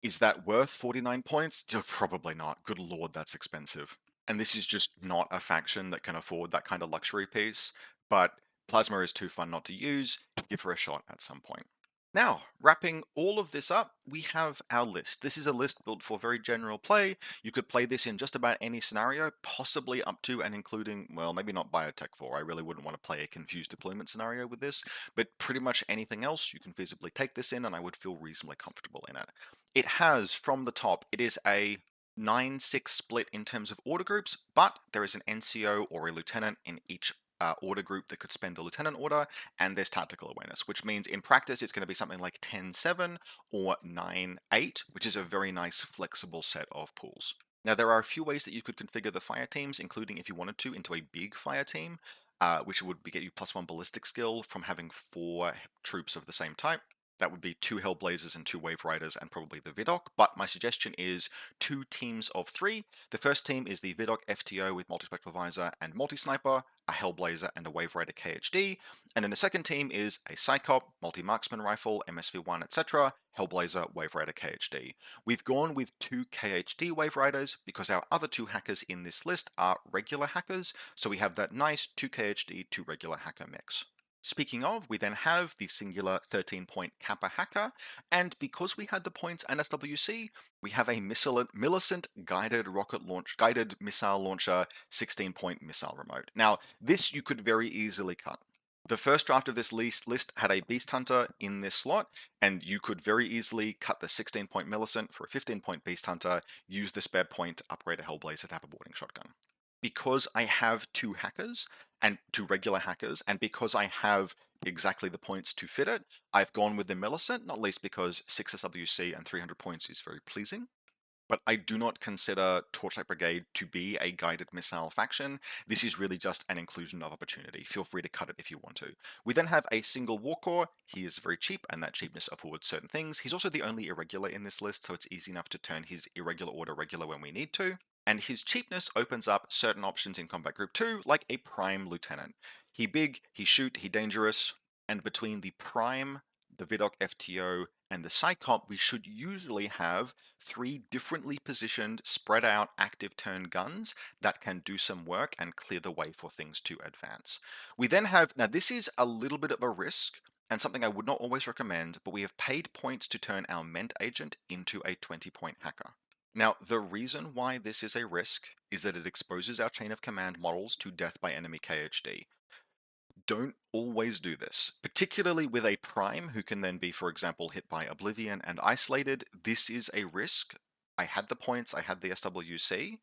Is that worth 49 points? Probably not. Good lord, that's expensive. And this is just not a faction that can afford that kind of luxury piece, but Plasma is too fun not to use. Give her a shot at some point. Now, wrapping all of this up, we have our list. This is a list built for very general play. You could play this in just about any scenario, possibly up to and including, well, maybe not Biotech 4. I really wouldn't want to play a confused deployment scenario with this, but pretty much anything else you can feasibly take this in, and I would feel reasonably comfortable in it. It has, from the top, it is a 9-6 split in terms of order groups, but there is an NCO or a lieutenant in each order group that could spend the lieutenant order, and there's tactical awareness, which means in practice it's going to be something like 10-7 or 9-8, which is a very nice flexible set of pools. Now, there are a few ways that you could configure the fire teams, including if you wanted to, into a big fire team, which would get you +1 ballistic skill from having 4 troops of the same type. That would be 2 Hellblazers and 2 Wave Riders and probably the Vidok, but my suggestion is 2 teams of 3. The first team is the Vidok FTO with Multispectral Visor and Multi-Sniper, a Hellblazer and a Wave Rider KHD, and then the second team is a Psychop, Multi-Marksman Rifle, MSV1, etc., Hellblazer, Wave Rider KHD. We've gone with 2 KHD Wave Riders because our other 2 hackers in this list are regular hackers, so we have that nice 2 KHD, 2 regular hacker mix. Speaking of, we then have the singular 13-point Kappa hacker, and because we had the points and SWC, we have a Millicent guided missile launcher 16-point missile remote. Now, this you could very easily cut. The first draft of this list had a Beast Hunter in this slot, and you could very easily cut the 16-point Millicent for a 15-point Beast Hunter, use the spare point to upgrade a Hellblazer to have a boarding shotgun. Because I have 2 hackers and 2 regular hackers, and because I have exactly the points to fit it, I've gone with the Millicent, not least because 6 SWC and 300 points is very pleasing. But I do not consider Torchlight Brigade to be a guided missile faction. This is really just an inclusion of opportunity. Feel free to cut it if you want to. We then have a single Warcore. He is very cheap, and that cheapness affords certain things. He's also the only irregular in this list, so it's easy enough to turn his irregular order regular when we need to. And his cheapness opens up certain options in Combat Group 2, like a Prime Lieutenant. He big, he shoot, he dangerous, and between the Prime, the Vidok FTO, and the Psychop, we should usually have 3 differently positioned, spread out, active turn guns that can do some work and clear the way for things to advance. We then have, now this is a little bit of a risk, and something I would not always recommend, but we have paid points to turn our Ment Agent into a 20-point hacker. Now, the reason why this is a risk is that it exposes our chain of command models to death by enemy KHD. Don't always do this, particularly with a Prime who can then be, for example, hit by Oblivion and isolated. This is a risk. I had the points, I had the SWC,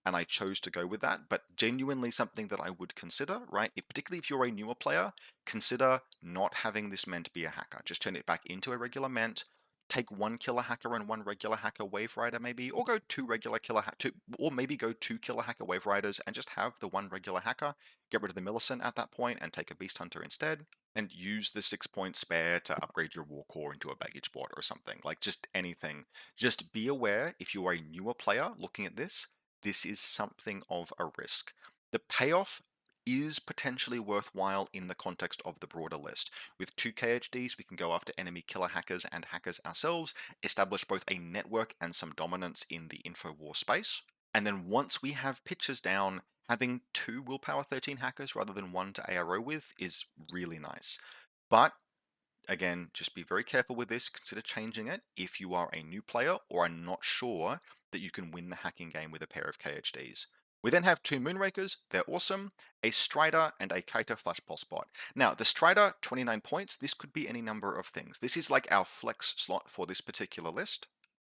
and I chose to go with that, but genuinely something that I would consider, right? Particularly if you're a newer player, consider not having this Ment be a hacker. Just turn it back into a regular Ment, take 1 killer hacker and 1 regular hacker Wave Rider maybe, or go 2 regular killer or maybe go 2 killer hacker Wave Riders and just have the 1 regular hacker, get rid of the Millicent at that point and take a Beast Hunter instead, and use the 6-point spare to upgrade your Warcore into a baggage bot or something, like just anything. Just be aware if you are a newer player looking at this is something of a risk. The payoff is potentially worthwhile in the context of the broader list. With 2 KHDs, we can go after enemy killer hackers and hackers ourselves, establish both a network and some dominance in the InfoWar space. And then once we have pitches down, having 2 Willpower 13 hackers rather than 1 to ARO with is really nice. But again, just be very careful with this. Consider changing it if you are a new player or are not sure that you can win the hacking game with a pair of KHDs. We then have 2 Moonrakers, they're awesome, a Strider and a Kaita Flash Pulse Bot. Now, the Strider, 29 points, this could be any number of things. This is like our flex slot for this particular list.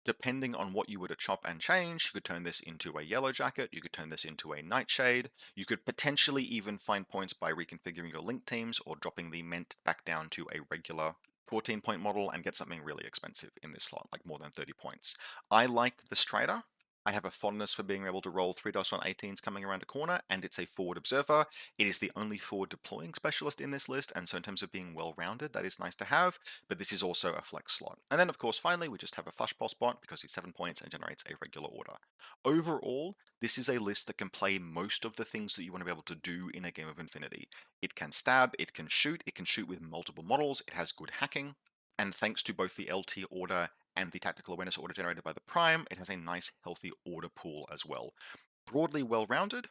Depending on what you were to chop and change, you could turn this into a Yellow Jacket, you could turn this into a Nightshade, you could potentially even find points by reconfiguring your link teams or dropping the Ment back down to a regular 14-point model and get something really expensive in this slot, like more than 30 points. I like the Strider. I have a fondness for being able to roll 3 dice on 18s coming around a corner, and it's a forward observer. It is the only forward deploying specialist in this list, and so in terms of being well-rounded, that is nice to have, but this is also a flex slot. And then, of course, finally, we just have a Flash Pulse Bot because he's 7 points and generates a regular order. Overall, this is a list that can play most of the things that you want to be able to do in a game of Infinity. It can stab, it can shoot with multiple models, it has good hacking, and thanks to both the LT order and the tactical awareness order generated by the Prime, it has a nice healthy order pool as well. Broadly well-rounded,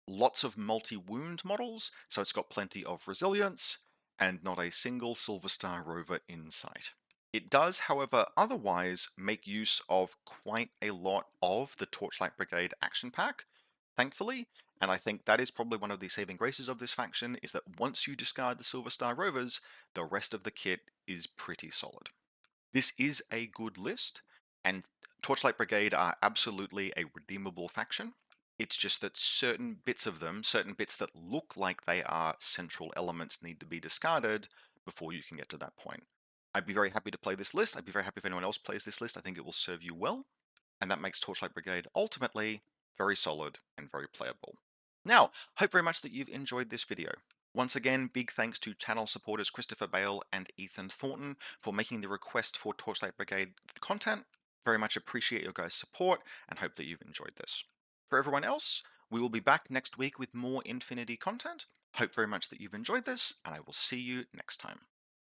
lots of multi-wound models, so it's got plenty of resilience, and not a single Silverstar Rover in sight. It does, however, otherwise make use of quite a lot of the Torchlight Brigade action pack, thankfully, and I think that is probably one of the saving graces of this faction, is that once you discard the Silverstar Rovers, the rest of the kit is pretty solid. This is a good list, and Torchlight Brigade are absolutely a redeemable faction. It's just that certain bits of them, certain bits that look like they are central elements, need to be discarded before you can get to that point. I'd be very happy to play this list. I'd be very happy if anyone else plays this list. I think it will serve you well, and that makes Torchlight Brigade ultimately very solid and very playable. Now, hope very much that you've enjoyed this video. Once again, big thanks to channel supporters Christopher Bale and Ethan Thornton for making the request for Torchlight Brigade content. Very much appreciate your guys' support and hope that you've enjoyed this. For everyone else, we will be back next week with more Infinity content. Hope very much that you've enjoyed this, and I will see you next time.